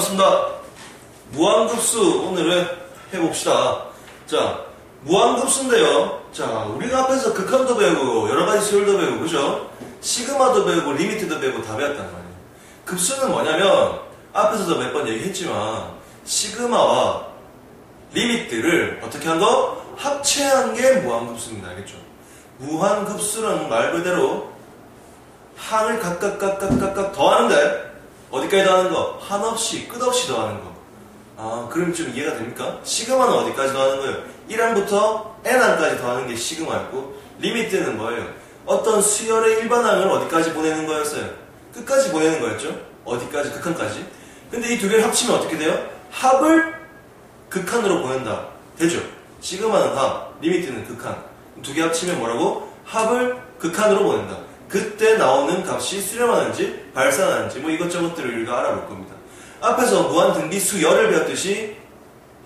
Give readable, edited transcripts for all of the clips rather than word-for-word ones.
반갑습니다. 무한급수 오늘은 해봅시다. 자, 무한급수인데요. 자, 우리가 앞에서 극한도 배우고 여러가지 수열도 배우고 그죠? 시그마도 배우고 리미트도 배우고 다 배웠단 말이에요. 급수는 뭐냐면 앞에서도 몇 번 얘기했지만 시그마와 리미트를 어떻게 한 거? 합체한 게 무한급수입니다. 알겠죠? 무한급수는 말 그대로 항을 각각 더하는데 어디까지 더하는 거? 한없이 끝없이 더하는 거. 아, 그럼 좀 이해가 됩니까? 시그마는 어디까지 더하는 거예요? 1항부터 n항까지 더하는 게 시그마였고, 리미트는 뭐예요? 어떤 수열의 일반항을 어디까지 보내는 거였어요? 끝까지 보내는 거였죠? 어디까지? 극한까지. 근데 이 두 개를 합치면 어떻게 돼요? 합을 극한으로 보낸다. 되죠? 시그마는 합, 리미트는 극한. 두 개 합치면 뭐라고? 합을 극한으로 보낸다. 그때 나오는 값이 수렴하는지 발산하는지 뭐 이것저것들을 우리가 알아볼 겁니다. 앞에서 무한등비수 열을 배웠듯이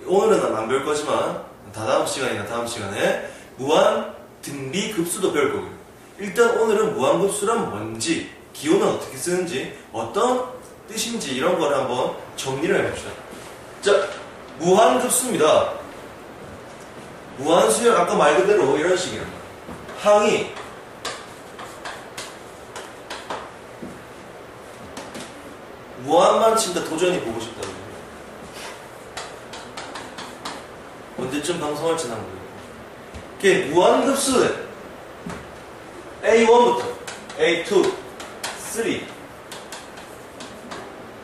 오늘은 안 배울 거지만 다다음 시간이나 다음 시간에 무한등비급수도 배울 거고요. 일단 오늘은 무한급수란 뭔지, 기호는 어떻게 쓰는지, 어떤 뜻인지 이런 걸 한번 정리를 해봅시다. 자, 무한급수입니다. 무한수열 아까 말 그대로 이런 식이랍니다. 항이 무한만 친다 도전이 보고 싶다고. 언제쯤 방송할지 난 모르겠고. 이게 무한급수는 A1부터 A2, 3.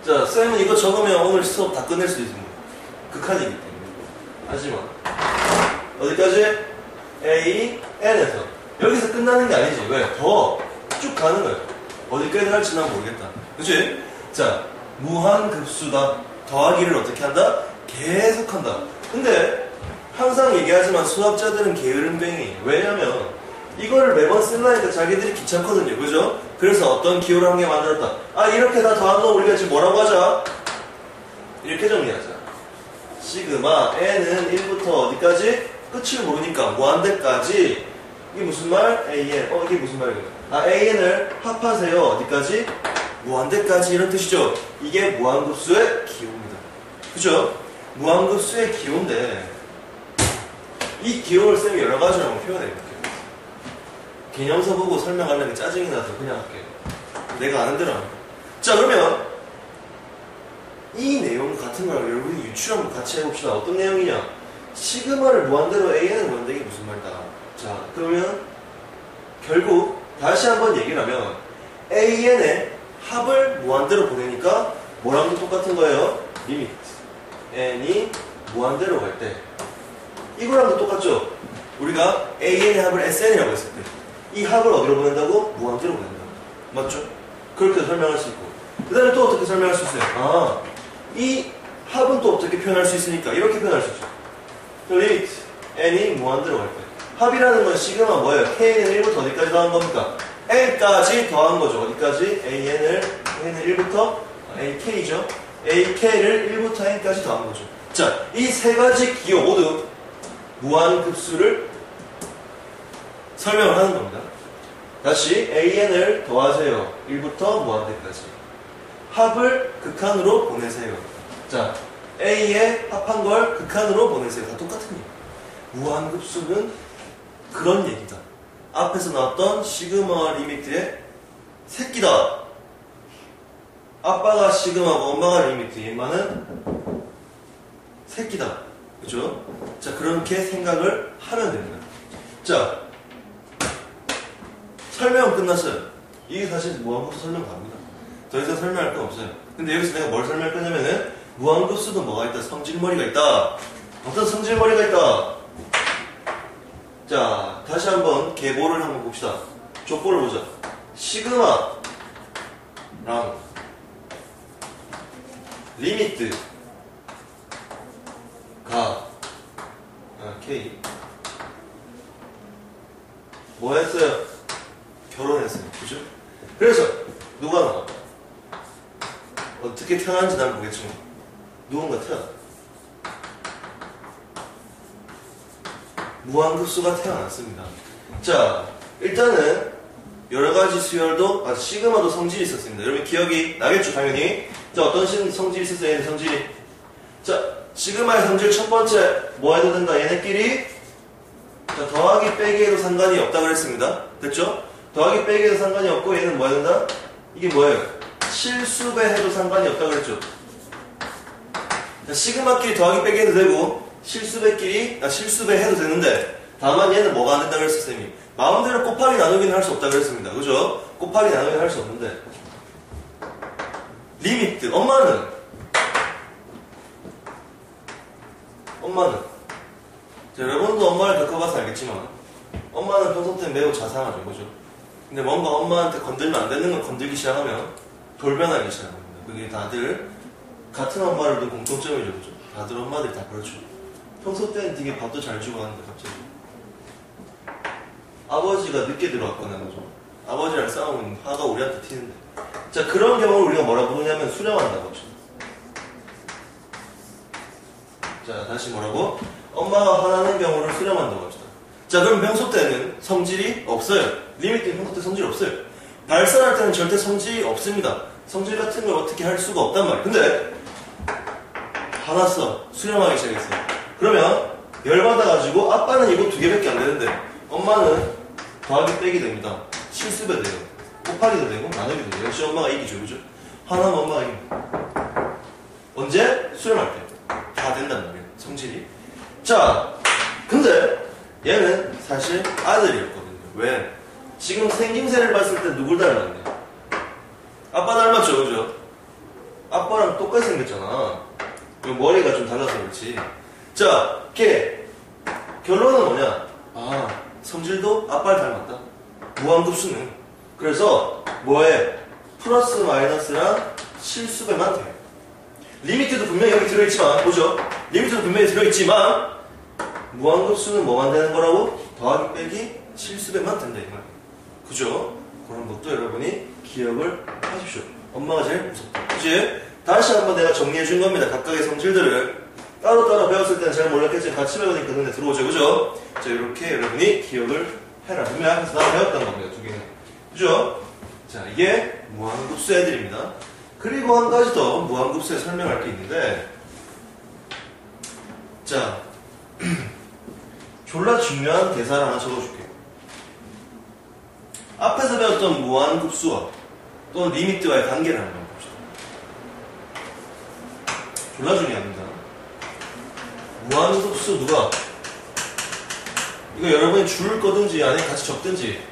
자, 쌤은 이거 적으면 오늘 수업 다 끝낼 수 있습니다. 극한이기 때문에. 하지만 어디까지? A, N에서 여기서 끝나는 게 아니지. 왜? 더 쭉 가는 거예요. 어디까지 할지 난 모르겠다. 그치? 자, 무한급수다. 더하기를 어떻게 한다? 계속한다. 근데 항상 얘기하지만 수학자들은 게으름뱅이. 왜냐면 이거를 매번 쓰려니까 자기들이 귀찮거든요. 그죠? 그래서 어떤 기호를 한 개 만들었다. 아, 이렇게 다 더한 거 우리가 지금 뭐라고 하자? 이렇게 정리하자. 시그마 n은 1부터 어디까지? 끝을 모르니까 무한대까지. 이게 무슨 말? an. 이게 무슨 말이에요? 아, an을 합하세요. 어디까지? 무한대까지 이런 뜻이죠. 이게 무한급수의 기호입니다. 그죠? 무한급수의 기호인데 이 기호를 쌤이 여러 가지로 한번 표현해볼게요. 개념서 보고 설명하려면 짜증이 나서 그냥 할게요. 내가 아는 대로 합니다. 자, 그러면 이 내용 같은 걸 여러분이 유추 한번 같이 해봅시다. 어떤 내용이냐? 시그마를 무한대로 an을 보낸다. 이게 무슨 말이다. 자, 그러면 결국 다시 한번 얘기를 하면 an의 합을 무한대로 보내니까 뭐랑도 똑같은 거예요? 리미트. n이 무한대로 갈 때 이거랑도 똑같죠? 우리가 an의 합을 sn이라고 했을 때 이 합을 어디로 보낸다고? 무한대로 보낸다. 맞죠? 그렇게 설명할 수 있고 그 다음에 또 어떻게 설명할 수 있어요? 아, 이 합은 또 어떻게 표현할 수 있으니까 이렇게 표현할 수 있죠. 리미트 n이 무한대로 갈 때 합이라는 건 시그마 뭐예요? k는 1부터 어디까지 더한 겁니까? n까지 더한 거죠. 어디까지? n을 1부터 ak죠. ak를 1부터 n까지 더한 거죠. 자, 이 세 가지 기호 모두 무한급수를 설명을 하는 겁니다. 다시 an을 더하세요. 1부터 무한대까지. 합을 극한으로 보내세요. 자, a에 합한 걸 극한으로 보내세요. 다 똑같은 얘기. 무한급수는 그런 얘기다. 앞에서 나왔던 시그마와 리미트의 새끼다. 아빠가 시그마고 엄마가 리미트. 얘만은 새끼다. 그죠? 자, 그렇게 생각을 하면 됩니다. 자, 설명은 끝났어요. 이게 사실 무한급수 설명 갑니다. 더 이상 설명할 거 없어요. 근데 여기서 내가 뭘 설명할 거냐면은 무한급수도 뭐가 있다? 성질머리가 있다. 어떤 성질머리가 있다? 자, 다시 한번 계보를 한번 봅시다. 족보를 보자. 시그마랑 리미트가 K 뭐 했어요? 결혼했어요. 그죠? 그래서 누가 나와? 어떻게 태어난지 난 모르겠지만 누군가 태어나. 무한급수가 태어났습니다. 자, 일단은 여러가지 수열도, 시그마도 성질이 있었습니다. 여러분 기억이 나겠죠, 당연히. 자, 어떤 성질이 있었어요, 얘는 성질이. 자, 시그마의 성질 첫 번째, 뭐 해도 된다, 얘네끼리. 자, 더하기 빼기에도 상관이 없다 그랬습니다. 됐죠? 더하기 빼기에도 상관이 없고, 얘는 뭐 해야 된다? 이게 뭐예요? 실수배 해도 상관이 없다 그랬죠? 자, 시그마끼리 더하기 빼기 해도 되고, 실수배끼리, 실수배 해도 되는데, 다만 얘는 뭐가 안 된다 그랬어, 쌤이. 마음대로 곱하기 나누기는 할 수 없다 그랬습니다. 그죠? 곱하기 나누기는 할 수 없는데. 리미트. 엄마는 자, 여러분도 엄마를 겪어봐서 알겠지만 엄마는 평소 때 매우 자상하죠. 그죠? 근데 뭔가 엄마한테 건들면 안 되는 걸 건들기 시작하면 돌변하기 시작합니다. 그게 다들 같은 엄마를 둔 공통점이죠. 그죠? 다들 엄마들이 다 그렇죠. 평소 때는 되게 밥도 잘 주고 하는데 갑자기 아버지가 늦게 들어왔거나 그죠? 아버지랑 싸우면 화가 우리한테 튀는데. 자, 그런 경우를 우리가 뭐라 부르냐면 수렴한다고 합시다. 자, 다시 뭐라고? 엄마가 화나는 경우를 수렴한다고 합시다. 자, 그럼 평소 때는 성질이 없어요. 리미트는 평소 때 성질이 없어요. 발산할 때는 절대 성질이 없습니다. 성질 같은 걸 어떻게 할 수가 없단 말이에요. 근데 화났어. 수렴하기 시작했어요. 그러면 열받아가지고 아빠는 이거 2개밖에 안 되는데 엄마는 더하기 빼기 됩니다. 실수배 돼요. 곱하기도 되고 나누기도 돼요. 역시 엄마가 이기죠. 그죠? 화나면 엄마가 이깁니다. 언제? 수렴할 때. 다 된단 말이에요. 성질이. 자, 근데 얘는 사실 아들이었거든요. 왜? 지금 생김새를 봤을 때 누굴 닮았냐? 아빠 닮았죠. 그죠? 아빠랑 똑같이 생겼잖아. 머리가 좀 달라서 그렇지. 자, 걔 결론은 뭐냐? 성질도 아빠를 닮았다. 무한급수는. 그래서 뭐에? 플러스 마이너스랑 실수배만 돼요. 리미트도 분명히 여기 들어있지만, 보죠? 리미트도 분명히 들어있지만 무한급수는 뭐만 되는 거라고? 더하기 빼기 실수배만 된다 이 말이에요. 그죠? 그런 것도 여러분이 기억을 하십시오. 엄마가 제일 무섭다. 그치? 다시 한번 내가 정리해 준 겁니다. 각각의 성질들을 따로따로 배웠을 때는 잘 몰랐겠지만 같이 배우니까 눈에 들어오죠. 그죠? 자, 이렇게 여러분이 기억을 해라. 분명히 앞에서 다 배웠던 겁니다. 2개는. 그죠? 자, 이게 무한급수 애들입니다. 그리고 한 가지 더 무한급수에 설명할 게 있는데, 자, 졸라 중요한 대사를 하나 적어줄게요. 앞에서 배웠던 무한급수와 또는 리미트와의 관계를 한번 봅시다. 졸라 중요합니다. 무한급수 누가? 이거 여러분이 줄 거든지 아니면 같이 적든지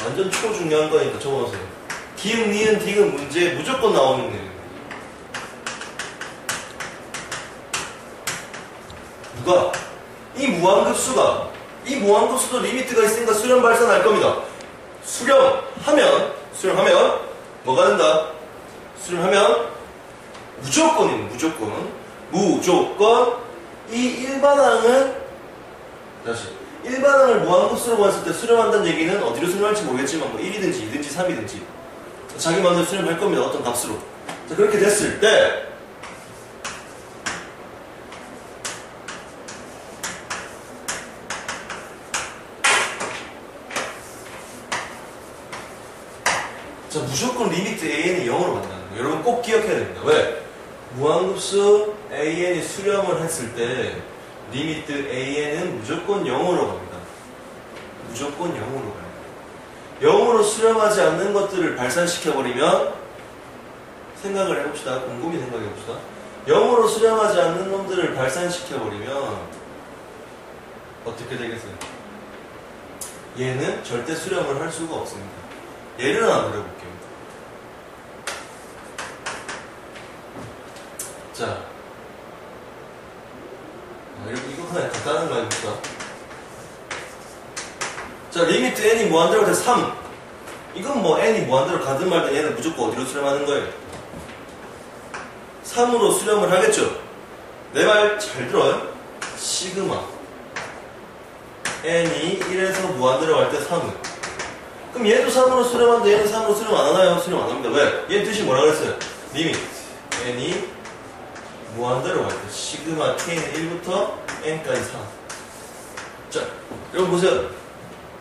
완전 초중요한 거니까 적어놓으세요. 기응, 니은, 디귿 문제에 무조건 나오는 내용. 누가? 이 무한급수도 리미트가 있으니까 수렴 발산할 겁니다. 수렴하면 뭐가 된다? 수렴하면 무조건입니다. 무조건 이 일반항은 다시 일반항을 무한급수로 봤을 때 수렴한다는 얘기는 어디로 수렴할지 모르겠지만 뭐 1이든지 2든지 3이든지 자기 마음대로 수렴할 겁니다. 어떤 값으로. 자, 그렇게 됐을 때 자, 무조건 리미트 AN이 0으로 간다는 거예요. 여러분 꼭 기억해야 됩니다. 왜? 무한급수 AN이 수렴을 했을 때 리미트 AN은 무조건 0으로 갑니다. 무조건 0으로 가요. 0으로 수렴하지 않는 것들을 발산시켜버리면 생각을 해봅시다. 곰곰이 생각해봅시다. 0으로 수렴하지 않는 놈들을 발산시켜버리면 어떻게 되겠어요? 얘는 절대 수렴을 할 수가 없습니다. 예를 하나 드려볼게요. 자, 이거 그냥 간단한 거 아닙니까? 자, 리미트 n이 무한대로 될 3. 이건 뭐 n이 무한대로 가든 말든 얘는 무조건 어디로 수렴하는 거예요? 3으로 수렴을 하겠죠? 내 말 잘 들어요? 시그마 n이 1에서 무한대로 갈 때 3은 그럼 얘도 3으로 수렴하는데 얘는 3으로 수렴 안 하나요? 수렴 안 합니다. 왜? 얘 뜻이 뭐라 그랬어요? 리미트 n이 무한대로 갈 때 시그마 k는 1부터 n까지 3. 자, 여러분 보세요.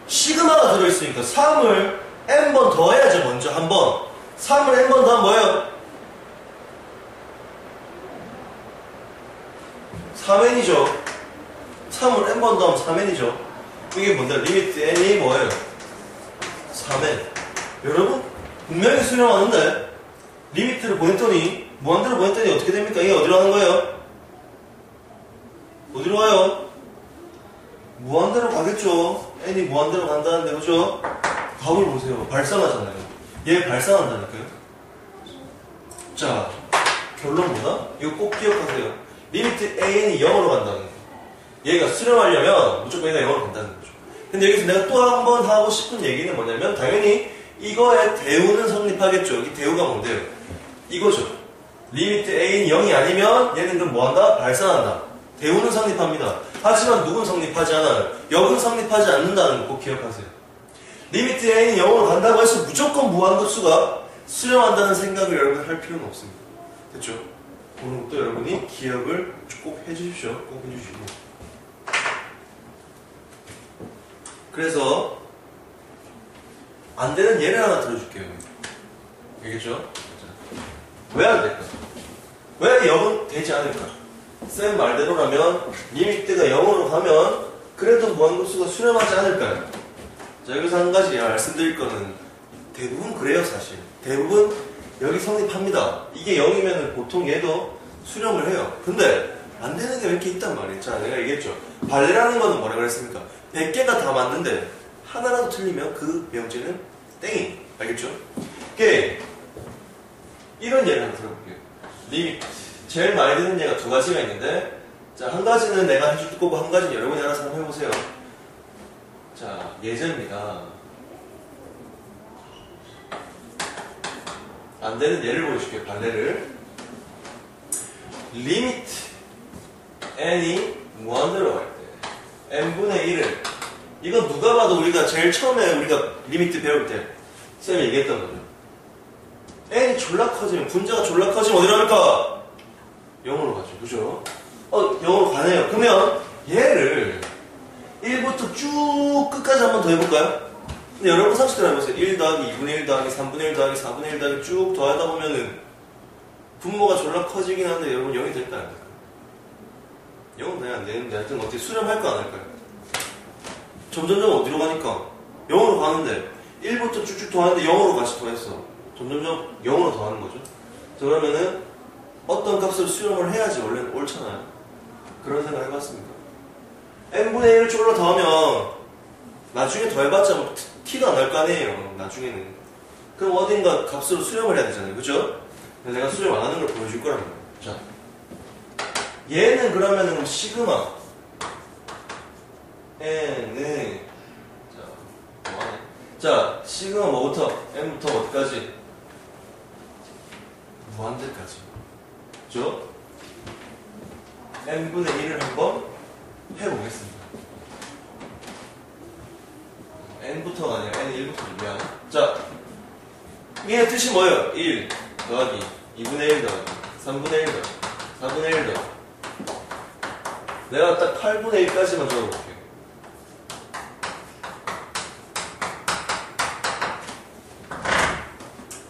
시그마가 들어있으니까 3을 n번 더해야죠. 먼저 한번 3을 n번 더하면 뭐예요? 3n이죠. 3을 n번 더하면 3n이죠. 이게 뭔데? 리미트 n이 뭐예요? 3n. 여러분 분명히 수렴하는데 리미트를 보냈더니 무한대로 보냈더니 어떻게 됩니까? 이게 어디로 가는 거예요? 어디로 가요? 무한대로 가겠죠. n이 무한대로 간다는데 그죠? 답을 보세요. 발산하잖아요. 얘 발산한다니까요. 자, 결론 뭐다? 이거 꼭 기억하세요. 리미트 an이 0으로 간다는 거. 얘가 수렴하려면 무조건 얘가 0으로 간다는 거죠. 근데 여기서 내가 또 한 번 하고 싶은 얘기는 뭐냐면 당연히 이거의 대우는 성립하겠죠. 이 대우가 뭔데요? 이거죠. 리미트 a는 0이 아니면 얘는 그럼 뭐한다? 발산한다. 대우는 성립합니다. 하지만 누군 성립하지 않아요. 역은 성립하지 않는다는 거 꼭 기억하세요. 리미트 a는 0으로 간다고 해서 무조건 무한급수가 수렴한다는 생각을 여러분 할 필요는 없습니다. 됐죠? 그런 것도 여러분이 기억을 꼭 해주십시오. 꼭 해주시고. 그래서 안 되는 예를 하나 들어줄게요. 알겠죠? 왜 안 될까? 왜 0은 되지 않을까? 쌤 말대로라면 리미트가 0으로 가면 그래도 무한급수가 수렴하지 않을까요? 자, 여기서 한 가지 말씀드릴 거는 대부분 그래요. 사실 대부분 여기 성립합니다. 이게 0이면 보통 얘도 수렴을 해요. 근데 안 되는 게 왜 이렇게 있단 말이에요. 자, 내가 얘기했죠. 발레라는 거는 뭐라 그랬습니까? 100개가 다 맞는데 하나라도 틀리면 그 명제는 땡이. 알겠죠? 이런 예를 하나 들어볼게요. 리미트. 제일 많이 드는 예가 두 가지가 있는데, 자, 한 가지는 내가 해줄 거고, 한 가지는 여러분이 알아서 한번 해보세요. 자, 예제입니다. 안 되는 예를 보여줄게요. 발레를. 리미트 n이 무한대로 갈 때, n분의 1을, 이건 누가 봐도 우리가 제일 처음에 우리가 리미트 배울 때, 쌤이 얘기했던 거죠. n이 졸라 커지면, 분자가 졸라 커지면 어디로 갈까? 0으로 가죠. 그죠? 0으로 가네요. 그러면 얘를 1부터 쭉 끝까지 한번 더 해볼까요? 근데 여러분 상식대로 해보세요. 1 더하기 2분의 1 더하기 3분의 1 더하기 4분의 1 더하기 쭉 더하다 보면은 분모가 졸라 커지긴 한데 여러분 0이 될까요? 안 될까요? 0은 그냥 안 되는데 하여튼 어떻게 수렴할까 안 할까요? 점점점 어디로 가니까? 0으로 가는데 1부터 쭉쭉 더하는데 0으로 같이 더했어. 점점점 0으로 더하는 거죠. 자, 그러면은 어떤 값을 수렴을 해야지 원래는 옳잖아요. 그런 생각 해봤습니다. n분의 1을 쫄러 더하면 나중에 더해봤자 뭐 티가 안 날 거 아니에요. 나중에는. 그럼 어딘가 값으로 수렴을 해야 되잖아요. 그죠? 내가 수렴 안 하는 걸 보여줄 거란 말이에요. 자, 얘는 그러면은 시그마 n은 자, 뭐하네? 자, 시그마 뭐부터? n부터 어디까지? 무한대까지. 그죠? n분의 1을 한번 해보겠습니다. n부터가 아니라 n1부터 미안. 자, 얘의 뜻이 뭐예요? 1 더하기 2분의 1 더하기 3분의 1 더하기 4분의 1 더하기. 내가 딱 8분의 1까지만 적어볼게요.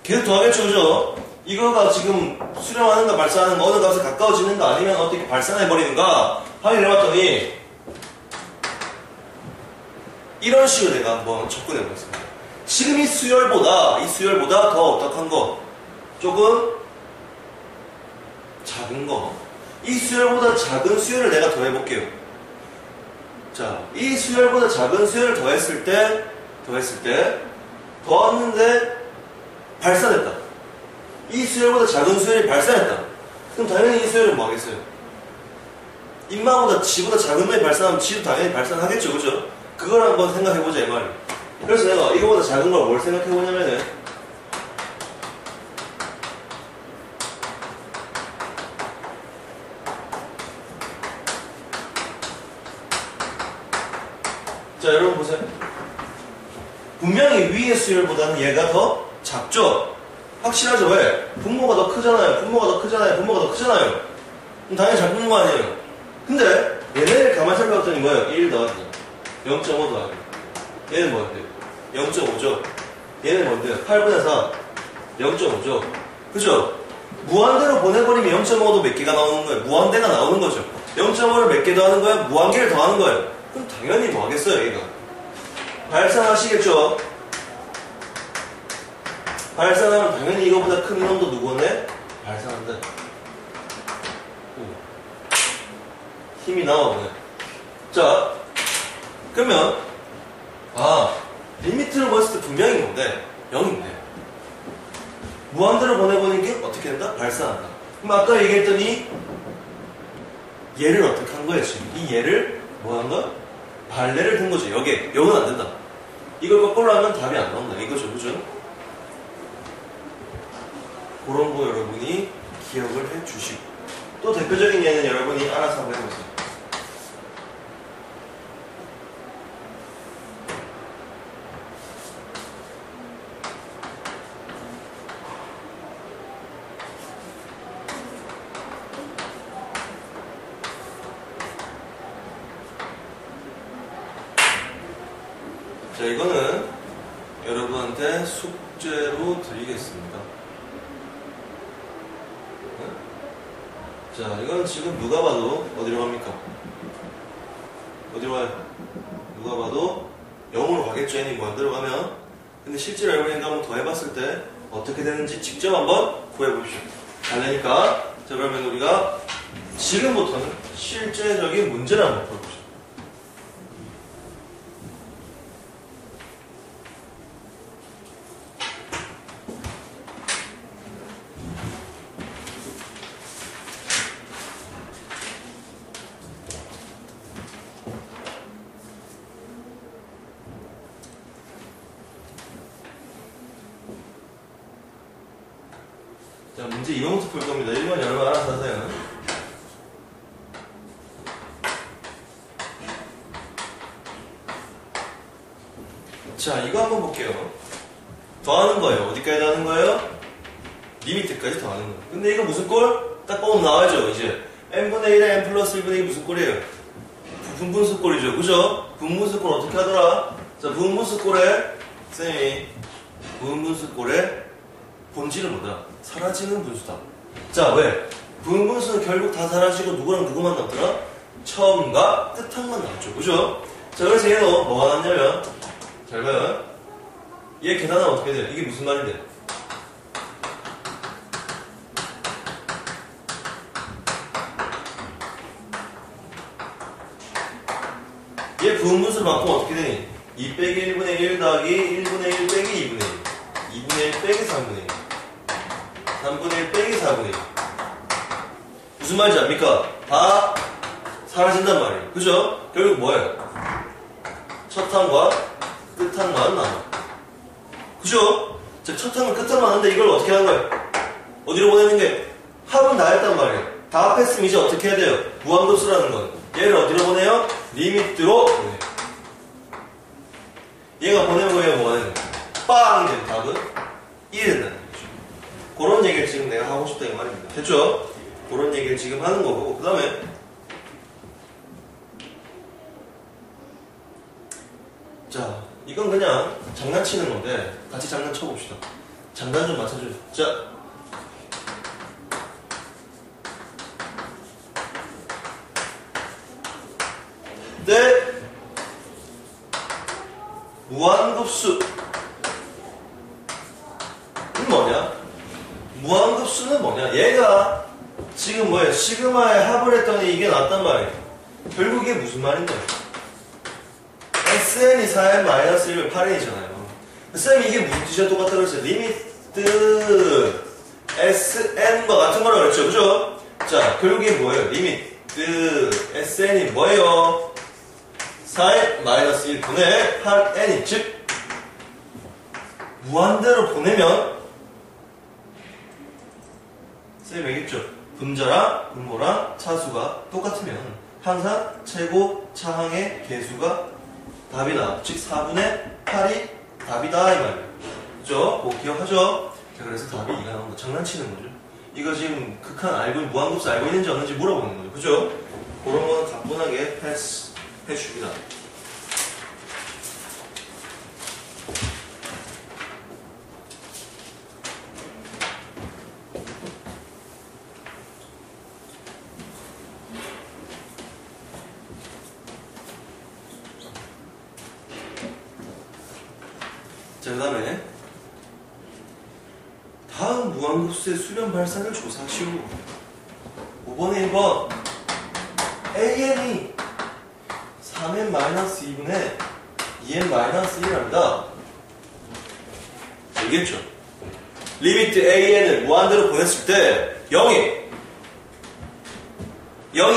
계속 더하겠죠, 그죠? 이거가 지금 수렴하는가 발산하는가 어느 값에 가까워지는가 아니면 어떻게 발산해버리는가 확인해봤더니 이런 식으로 내가 한번 접근해보겠습니다. 지금 이 수열보다 더 어떡한 거? 조금 작은 거. 이 수열보다 작은 수열을 내가 더해볼게요. 자, 이 수열보다 작은 수열을 더했을 때 더했는데 발산했다. 이 수열보다 작은 수열이 발산했다. 그럼 당연히 이 수열은 뭐 하겠어요? 인마보다 지보다 작은 놈이 발산하면 지도 당연히 발산하겠죠. 그죠? 그걸 한번 생각해보자 이 말이에요. 그래서 내가 이거보다 작은 걸 뭘 생각해보냐면은 자, 여러분 보세요. 분명히 위의 수열보다는 얘가 더 작죠? 확실하죠? 왜? 분모가 더 크잖아요. 분모가 더 크잖아요. 그럼 당연히 잘 붙는 거 아니에요. 근데 얘네를 가만히 살펴봤더니 뭐예요? 1 더하기 0.5 더하기 얘는 뭔데요? 0.5죠. 얘는 뭔데요? 8분의 4. 0.5죠. 그죠? 무한대로 보내버리면 0.5도 몇 개가 나오는 거예요. 무한대가 나오는 거죠. 0.5를 몇 개 더하는 거야? 무한개를 더하는 거예요. 그럼 당연히 뭐 하겠어요, 얘가? 발산하시겠죠? 발산하면 당연히 이거보다 큰 놈도 누구네? 발산한다. 힘이 나와보네. 자, 그러면 리미트를 봤을 때 분명히 뭔데? 0인데 무한대로 보내보는 게 어떻게 된다? 발산한다. 그럼 아까 얘기했더니 얘를 어떻게 한 거야 지금? 이 얘를 뭐 한 거야? 발레를 든 거죠. 여기에 0은 안 된다. 이걸 거꾸로 하면 답이 안 나온다. 이거죠, 그죠? 그런 거 여러분이 기억을 해주시고, 또 대표적인 예는 여러분이 알아서 한번 해보세요. 자, 이거는 여러분한테 숙제로 드리겠습니다. 자, 이건 지금 누가 봐도 어디로 갑니까? 어디로 가요? 누가 봐도 0으로 가겠죠, 얘는 무한대로 가면. 근데 실제로 여러분이 한번 더 해봤을 때 어떻게 되는지 직접 한번 구해보십시오. 잘 되니까. 자, 그러면 우리가 지금부터는 실제적인 문제를 한번 풀어보시죠. 자, 문제 2번부터 풀 겁니다. 1번 여러분 알아서 하세요. 자, 이거 한번 볼게요. 더하는 거예요. 어디까지 더하는 거예요? 리미트까지 더하는 거예요. 근데 이거 무슨 꼴? 딱 보면 나와야죠, 이제. n분의 1에 n 플러스 1분의 2 무슨 꼴이에요? 분분수 꼴이죠. 그죠? 분분수 꼴 어떻게 하더라? 자, 분분수 꼴에, 쌤이, 분분수 꼴에 본질은 뭐다? 사라지는 분수다. 자, 왜? 분분수는 결국 다 사라지고 누구랑 누구만 남더라? 처음과 끝항만 남죠. 그죠? 자, 그래서 얘는 뭐가 남냐면, 잘 봐요. 얘 계산하면 어떻게 돼요? 이게 무슨 말인데? 얘 부분분수를 바꾸면 어떻게 되니? 2 빼기 1분의 1 더하기 1분의 1 빼기 2분의 1 2분의 1 빼기 3분의 1 3분의 1 빼기 4분의 1 무슨 말인지 압니까? 다 사라진단 말이에요. 그죠? 결국 뭐예요? 첫 항과 끝 항만 남아. 그죠? 자, 첫 항과 끝 항만 하는데 이걸 어떻게 하는 거예요? 어디로 보내는 게? 합은 다 했단 말이에요. 다 합했으면 이제 어떻게 해야 돼요? 무한급수라는 건 얘를 어디로 보내요? 리미트로 보내요. 얘가 보내보면 뭐 하는 거예요? 빵! 이제 답은 1이 된다는 거죠. 그런 얘기를 지금 내가 하고 싶다 이 말입니다. 됐죠? 그런 얘기를 지금 하는 거고, 그 다음에 자, 이건 그냥 장난치는 건데 같이 장난쳐 봅시다. 장단 좀 맞춰줘요. 자, 네, 무한급수 뭐냐? 무한급수는 뭐냐? 얘가 지금 뭐예요? 시그마에 합을 했더니 이게 났단 말이에요. 결국 이게 무슨 말인데? SN이 4n 마이너스 1을 8n이잖아요. 쌤이 이게 무슨 뜻이야? 똑같다 그랬어요. 리미트 SN과 같은 거라고 그랬죠. 그죠? 자, 결국 이게 뭐예요? 리미트 SN이 뭐예요? 4n 마이너스 1분의 8n이 즉 무한대로 보내면 쌤이 얘기했죠. 분자랑 분모랑 차수가 똑같으면 항상 최고 차항의 개수가 답이 나와. 즉 4분의 8이 답이다 이 말이에요. 그죠? 꼭 기억하죠? 자, 그래서 답이 2가 나온다. 장난치는 거죠. 이거 지금 극한 알고 무한급수 알고 있는지 없는지 물어보는 거죠. 그죠? 그런 거는 가뿐하게 패스 해줍니다. 그 다음에 다음 무한급수의 수렴 발산을 조사하시오. 5번에 1번 an이 3n-2분의 2n-1이랍니다. 알겠죠? 리미트 an을 무한대로 보냈을 때 0이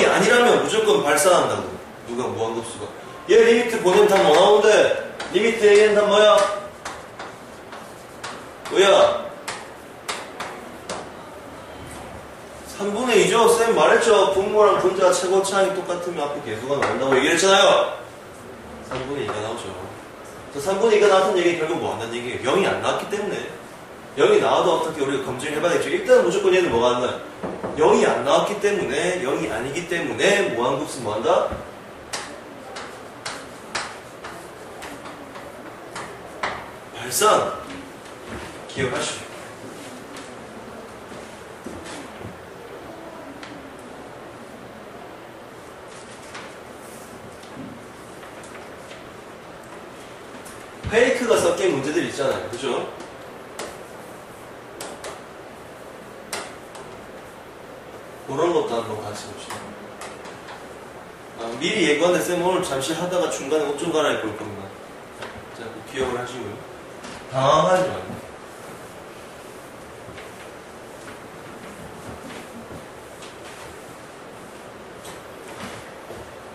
아니라면 무조건 발산한다고. 누가 무한급수가. 얘 리미트 보내면 답 뭐 나오는데 리미트 an 답 뭐야? 뭐야? 3분의 2죠? 쌤 말했죠? 분모랑 분자 최고 차항이 똑같으면 앞에 계수가 나온다고 얘기했잖아요. 3분의 2가 나오죠. 저 3분의 2가 나왔던 얘기 결국 뭐 한다는 얘기예요? 0이 안 나왔기 때문에. 0이 나와도 어떻게 우리가 검증해봐야겠죠. 일단 무조건 얘는 뭐가 안 나요? 0이 안 나왔기 때문에, 0이 아니기 때문에 무한급수 뭐 한다? 발산! 기억하시죠. 페이크가 섞인 문제들 있잖아요. 그죠? 그런 것도 한번 같이 봅시다. 미리 예고한데 쌤 오늘 잠시 하다가 중간에 옷 좀 갈아입고 올 겁니다. 자, 기억을 하시고요. 당황하지 말고.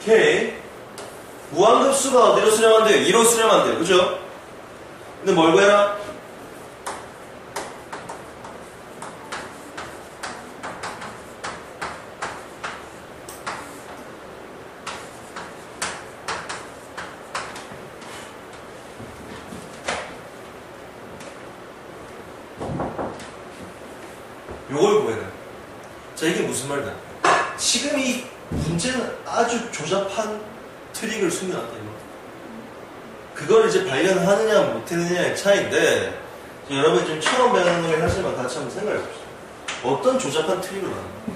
오케이. 무한급수가 어디로 수렴한대요? 2로 수렴한대요. 그죠? 근데 뭘 구해라? 요걸 구해라. 자, 이게 무슨 말이다? 지금 이 문제는 아주 조잡한 트릭을 숨겨놨다, 이거. 그걸 이제 발견하느냐 못하느냐의 차이인데, 여러분이 좀 처음 배우는 걸 하시면 같이 한번 생각해 봅시다. 어떤 조잡한 트릭을 하는 거야?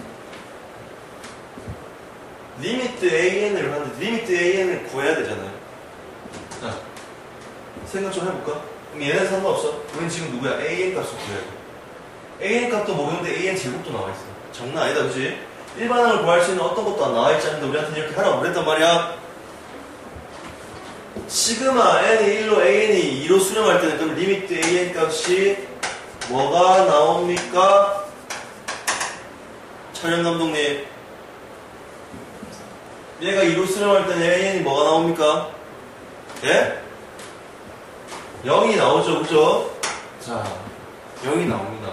리미트 an을 하는데, 리미트 an을 구해야 되잖아요. 자, 생각 좀 해볼까? 그럼 얘네는 상관없어. 우린 지금 누구야? an 값을 구해야 돼. an 값도 모르는데 an 제곱도 나와있어. 장난 아니다, 그치? 일반항을 구할 수 있는 어떤 것도 안 나와있지 않는데 우리한테 이렇게 하라고 그랬단 말이야. 시그마 n이 1로 an이 2로 수렴할 때는 그럼 리미트 an 값이 뭐가 나옵니까? 촬영 감독님, 얘가 2로 수렴할 때는 an이 뭐가 나옵니까? 예? 0이 나오죠, 그죠? 자, 0이 나옵니다.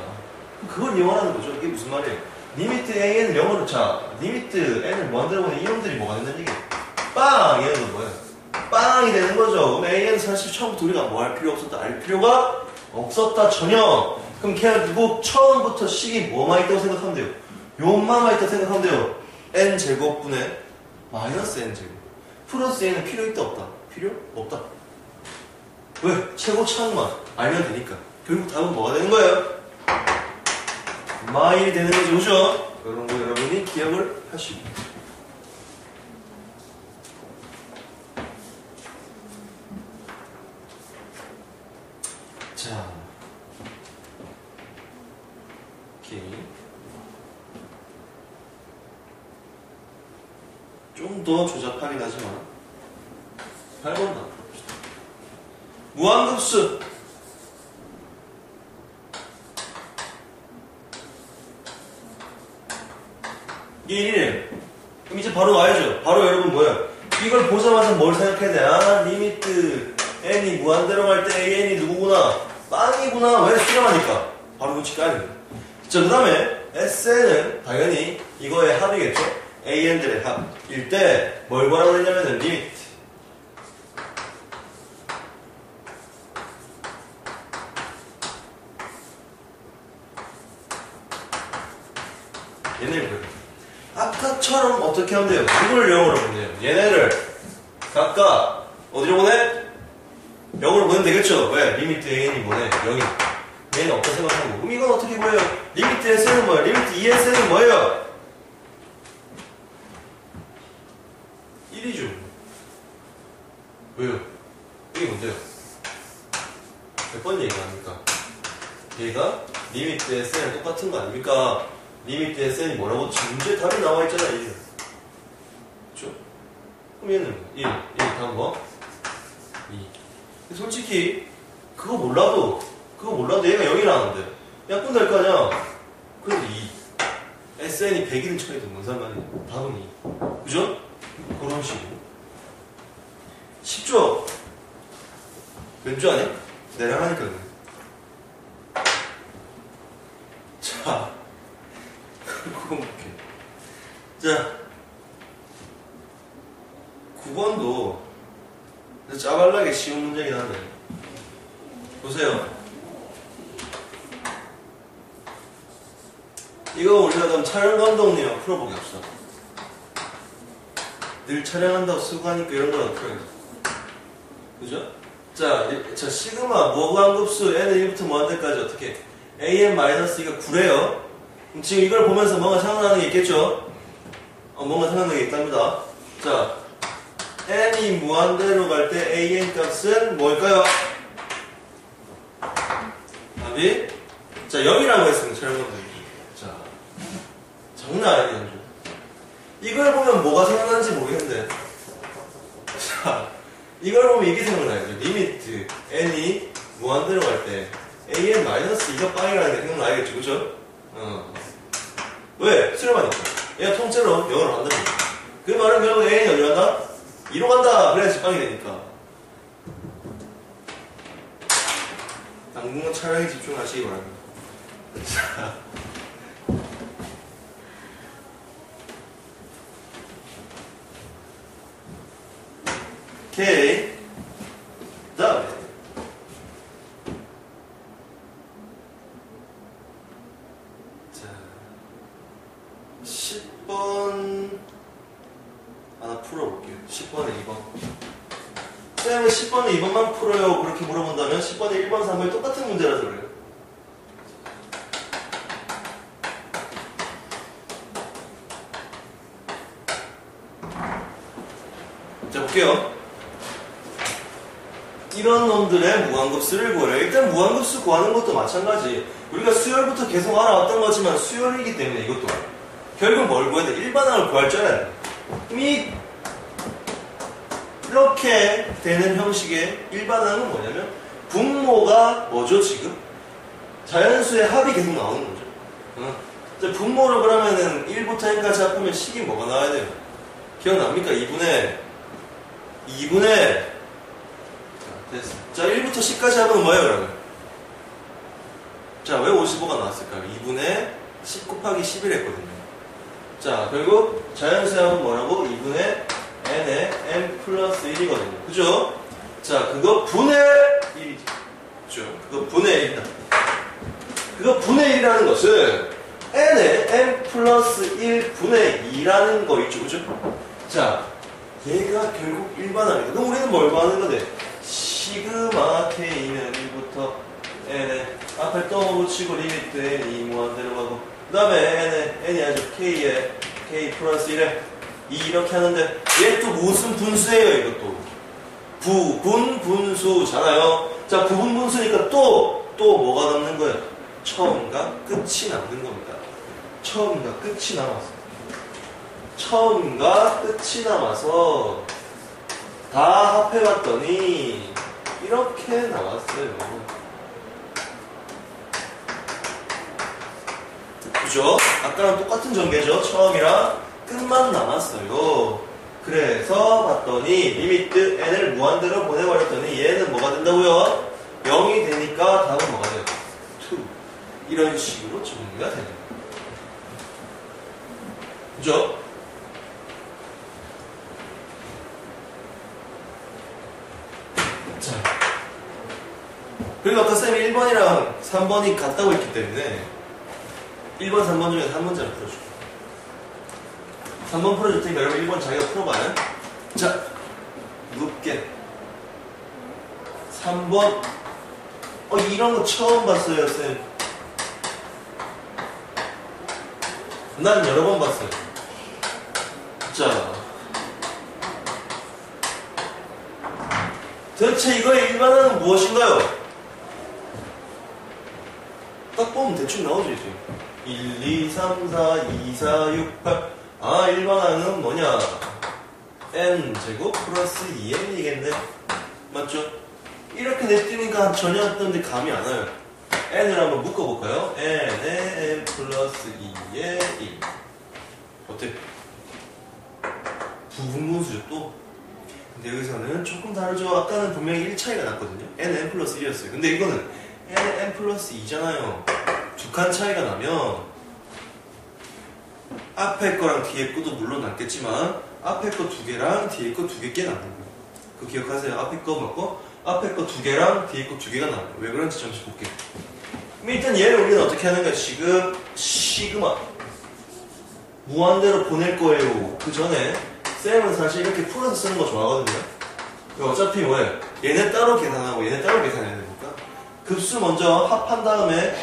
그걸 이용하는 거죠. 이게 무슨 말이에요? 리미트 an을 0으로, 자, 리미트 n을 무한대로 보는 이놈들이 뭐가 된다는 얘기예요? 빵! 얘는 뭐예요? 빵이 되는 거죠. 그럼 an은 사실 처음부터 우리가 뭐 할 필요 없었다, 알 필요가 없었다, 전혀. 그럼 결국 처음부터 식이 뭐만 있다고 생각하면 돼요? 요만만 있다고 생각하면 돼요. n제곱분의 마이너스 n제곱. 플러스 n은 필요 있다, 없다? 필요 없다. 왜? 최고 차항만 알면 되니까. 결국 답은 뭐가 되는 거예요? 마일이 되는 거죠, 그죠? 그런 거 여러분이 기억을 하시고. 자, 오케이. 좀 더 조잡하긴 하지만 8번 나. 무한급수. 이게 1이에요. 그럼 이제 바로 와야죠. 바로 여러분 뭐야? 이걸 보자마자 뭘 생각해야 돼? 아, 리미트 n이 무한대로 갈 때 an이 누구구나? 빵이구나. 왜 수렴하니까? 바로 눈치 까야 돼요. 자, 그 다음에 SN은 당연히 이거의 합이겠죠? an들의 합일 때 뭘 뭐라고 그랬냐면은 리미트. 얘네를 그래. 아까처럼 어떻게 하면 돼요? 누구를 0으로 보내요? 얘네를 각각 어디로 보내? 0으로 보내면 되겠죠? 왜? 리미트 an이 뭐네? 0이. 얘는 없다 생각하고. 그럼 이건 어떻게 보여요? 리미트 s는 뭐예요? 리미트 es는 뭐예요? 1이죠. 왜요? 이게 뭔데요? 몇 번이에요? 똑같은 거 아닙니까? 리미트 SN이 뭐라고 문제 답이 나와 있잖아. 1. 그쵸? 그럼 얘는 1 다음 뭐? 2. 솔직히 그거 몰라도 얘가 0이라는데 약분될 거 아니야. 그래도 2. SN이 100이든 1000이든 뭔 상관이야. 답은 2. 그죠? 그런 식으로. 쉽죠? 왠줄 아니? 내랑 하니까 그래. 자, 그거 볼게. 자, 9번도 짜발나게 쉬운 문제긴 한데. 보세요. 이거 우리가 그럼 촬영 감독님이랑 풀어보기 없어. 늘 촬영한다고 수고하니까 이런 거라도 풀어야겠어. 그죠? 자, 시그마 무한급수 n은 1부터 무한대까지 어떻게? an-2가 9래요. 그럼 지금 이걸 보면서 뭔가 생각나는 게 있겠죠? 뭔가 생각나는 게 있답니다. 자, n이 무한대로 갈 때 an 값은 뭘까요? 답이? 자, 0이라고 했습니다. 촬영 감독님. 자, 장난 아니에요. 이걸 보면 뭐가 생각나는지 모르겠는데. 자, 이걸 보면 이게 생각나요. 리미트 n이 무한대로 갈 때 an-2가 빵이라는 게 생각나야겠죠. 그죠? 왜? 수렴하니까. 얘가 통째로 0으로 간다는 거야. 그 말은 결국 an이 어디로 간다? 2로 간다. 그래야지 빵이 되니까. 당분간 촬영에 집중하시기 바랍니다. 자. 오케이. 다음에 자 10번 하나 풀어볼게요. 10번에 2번 쌤은 10번에 2번만 풀어요 그렇게 물어본다면 10번에 1번 3번 똑같은 문제라서 그래요. 자 볼게요. 이런 놈들의 무한급수를 구해요. 일단 무한급수 구하는 것도 마찬가지. 우리가 수열부터 계속 알아왔던 거지만 수열이기 때문에 이것도 결국 뭘 구해야 돼? 일반항을 구할 줄 알아야 돼. 이렇게 되는 형식의 일반항은 뭐냐면 분모가 뭐죠 지금? 자연수의 합이 계속 나오는 거죠. 분모를 그러면은 1부터 n까지 합하면 식이 뭐가 나와야 돼요? 기억납니까? 2분의 됐어. 자, 1부터 10까지 하면 뭐예요, 그러면? 자, 왜 55가 나왔을까요? 2분의 10 곱하기 11 했거든요. 자, 결국 자연수의 합은 뭐라고? 2분의 n의 n 플러스 1이거든요. 그죠? 자, 그거 분의 1이죠. 그죠? 그거 분의 1이다. 그거 분의 1이라는 것은 n의 n 플러스 1 분의 2라는 거 있죠. 그죠? 자, 얘가 결국 일반항이다. 그럼 우리는 뭘 구하는 건데? 시그마 k는 1부터 n에 앞에 또 붙이고 리미트 n이 무한대로 가고 그 다음에 n이 아주 k에 k 플러스 1에 2 이렇게 하는데 얘 또 무슨 분수예요 이것도 분수잖아요. 자 부분분수니까 또 뭐가 남는 거예요? 처음과 끝이 남는 겁니다. 처음과 끝이 남았어. 처음과 끝이 남아서 다 합해봤더니 이렇게 나왔어요. 그죠? 아까랑 똑같은 전개죠. 처음이랑 끝만 남았어요. 그래서 봤더니 리미트 n을 무한대로 보내버렸더니 얘는 뭐가 된다고요? 0이 되니까 답은 뭐가 돼요? 2. 이런 식으로 정리가 됩니다. 그죠? 자, 그리고 아까 쌤이 1번이랑 3번이 같다고 했기 때문에 1번, 3번 중에 한 문제를 풀어줄게요. 3번 풀어줄 테니까 여러분 1번 자기가 풀어봐요. 자, 묻게 3번 이런 거 처음 봤어요 쌤. 난 여러 번 봤어요. 자, 도대체 이거의 일반항은 무엇인가요? 딱 보면 대충 나오죠 이제. 1, 2, 3, 4, 2, 4, 6, 8. 아, 일반항은 뭐냐? n제곱 플러스 2n이겠네. 맞죠? 이렇게 내뜨니까 전혀 어떤데 감이 안 와요. n을 한번 묶어볼까요? n에 n 플러스 2에 1. 어때? 부분분수죠 또. 근데 여기서는 조금 다르죠. 아까는 분명히 1 차이가 났거든요. n 플러스 1이었어요. 근데 이거는 n 플러스 2잖아요. 두 칸 차이가 나면 앞에 거랑 뒤에 거도 물론 남겠지만 앞에 거 두 개랑 뒤에 거 두 개 남는 거예요. 그거 기억하세요. 앞에 거 맞고 앞에 거 두 개랑 뒤에 거 두 개가 남아요. 왜 그런지 잠시 볼게요. 그럼 일단 얘를 우리는 어떻게 하는가? 지금 시그마 무한대로 보낼 거예요. 그 전에 쌤은 사실 이렇게 풀어서 쓰는 거 좋아하거든요. 어차피 왜? 얘네 따로 계산하고 얘네 따로 계산해야 되니까 급수 먼저 합한 다음에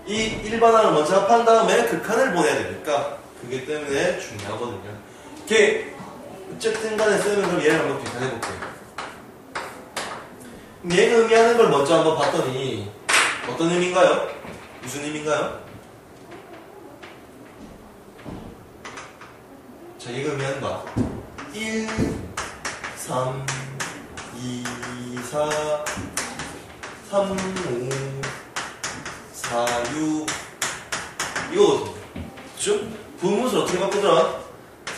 이 일반항을 먼저 합한 다음에 극한을 보내야 되니까 그게 때문에 중요하거든요. 이게 어쨌든 간에 쌤은 그럼 얘를 한번 계산해 볼게요. 얘가 의미하는 걸 먼저 한번 봤더니 어떤 의미인가요? 무슨 의미인가요? 자, 얘가 의미하는 바 1, 3, 2, 4, 3, 5, 4, 6 이거거든요. 그쵸? 분모를 어떻게 바꾸더라?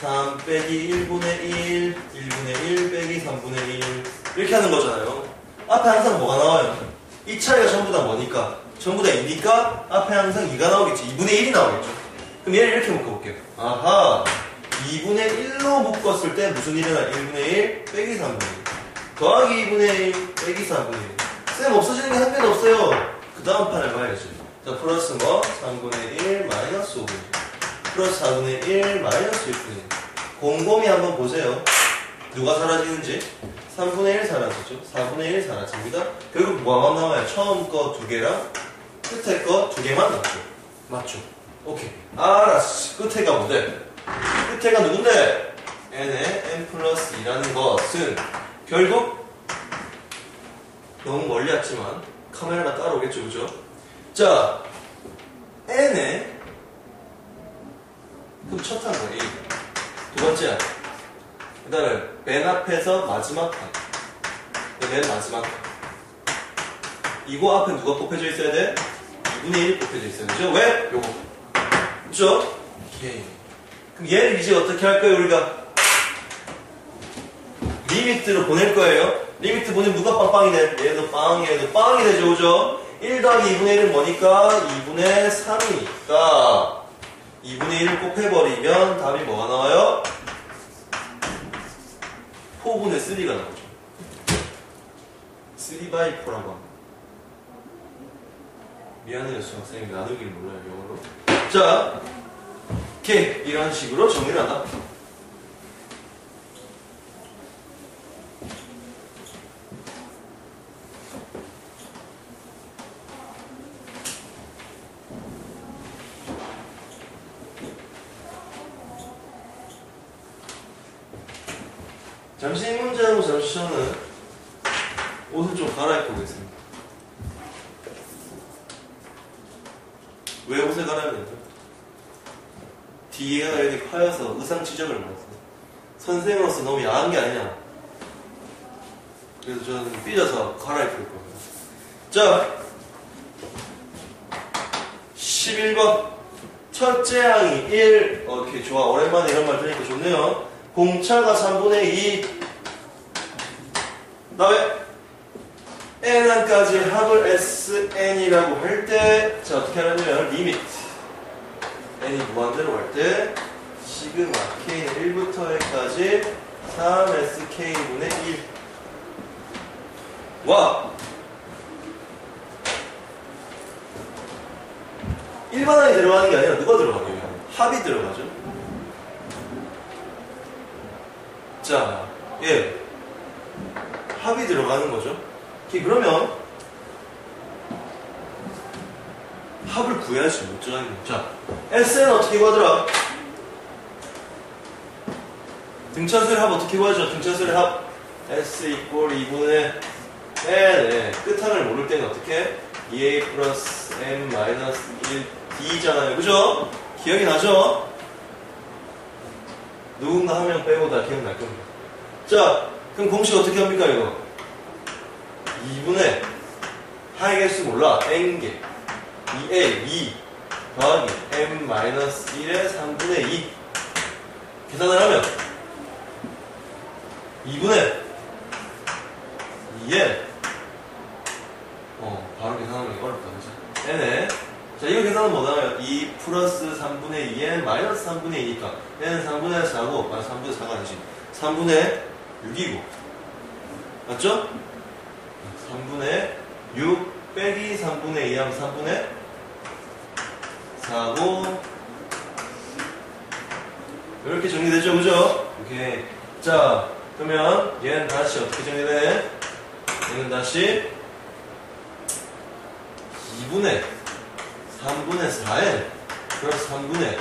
3 빼기 1분의 1, 1분의 1 빼기 3분의 1 이렇게 하는 거잖아요. 앞에 항상 뭐가 나와요? 이 차이가 전부 다 뭐니까? 전부 다 2니까 앞에 항상 2가 나오겠지. 2분의 1이 나오겠죠. 그럼 얘를 이렇게 묶어볼게요. 아하, 2분의 1로 묶었을 때 무슨 일이 나요? 1분의 1 빼기 3분의 1 더하기 2분의 1 빼기 4분의 1 쌤 없어지는 게 한 개도 없어요. 그 다음 판을 봐야지. 자, 플러스 뭐? 3분의 1 마이너스 5분의 1 플러스 4분의 1 마이너스 6분의 1 곰곰이 한번 보세요. 누가 사라지는지 3분의 1 사라지죠. 4분의 1 사라집니다. 결국 뭐만 남아요? 처음 거 두 개랑 끝에 거 두 개만 남죠. 맞죠? 오케이. 알았어. 끝에가 뭔데? 끝에가 누군데? n에 n 플러스 2라는 것은 결국 너무 멀리 왔지만 카메라가 따라오겠죠, 그죠? 자, n에 그럼 첫 항 A 두 번째 항 그 다음에 맨 앞에서 마지막 항 맨 마지막 항 이거 앞에 누가 곱해져 있어야 돼? 2분의 1 곱해져 있어야 되죠? 왜? 요거 그죠? 오케이. 그럼 얘를 이제 어떻게 할 거예요, 우리가? 리미트로 보낼 거예요. 리미트 보내면 누가 빵빵이 돼? 얘도 빵, 얘도 빵이 되죠, 그죠? 1 더하기 2분의 1은 뭐니까? 2분의 3이니까 2분의 1을 곱해버리면 답이 뭐가 나와요? 4분의 3가 나오죠. 3 by 4라고 합니다. 미안해요, 수학생이 나누기를 몰라요, 영어로. 자, 이렇게 이런 식으로 정리를 한다. 잠시 문제하고 잠시 저는 옷을 좀 갈아입고 오겠습니다. 왜 옷을 갈아입는다? 뒤에가 이렇게 파여서 의상 지적을 받았어요. 선생으로서 너무 야한 게 아니냐. 그래서 저는 삐져서 갈아입을 겁니다. 자, 11번. 첫째 항이 1. 오케이, 좋아. 오랜만에 이런 말 들으니까 좋네요. 공차가 3분의 2. 그 다음에 n항까지 합을 SN이라고 할 때, 자, 어떻게 하냐면, 리미트. n이 무한대로 갈 때, 시그마 k는 1부터 n까지 3sk분의 1. 와! 일반항이 들어가는 게 아니라 누가 들어가게요? 합이 들어가죠. 자, 예. 합이 들어가는 거죠. 그러면 합을 구해야지 못 들어가는 거. 자, SN 어떻게 구하더라? 등차수의 합 어떻게 구하죠? 등차수의 합 S 이꼴 2분의 N. 끝항을 모를 때는 어떻게? 2A 플러스 M 마이너스 1 D잖아요. 그죠? 기억이 나죠? 누군가 한 명 빼고 다 기억날 겁니다. 자, 그럼 공식 어떻게 합니까, 이거? 2분의 하의 개수 몰라. n개 2a 2 더하기 m-1의 3분의 2 계산을 하면 2분의 2n 바로 계산하는 게 어렵다. 그치? n에 자, 이거 계산은 뭐냐면 2 플러스 3분의 2n 마이너스 3분의 2니까 n은 3분의 4고 3분의 4가 아니지 3분의 6이고 맞죠? 3분의 6 빼기 3분의 2 하면 3분의 4고 이렇게 정리되죠? 그죠? 오케이. 자, 그러면 얘는 다시 어떻게 정리돼? 얘는 다시 2분의 3분의 4n 플러스 3분의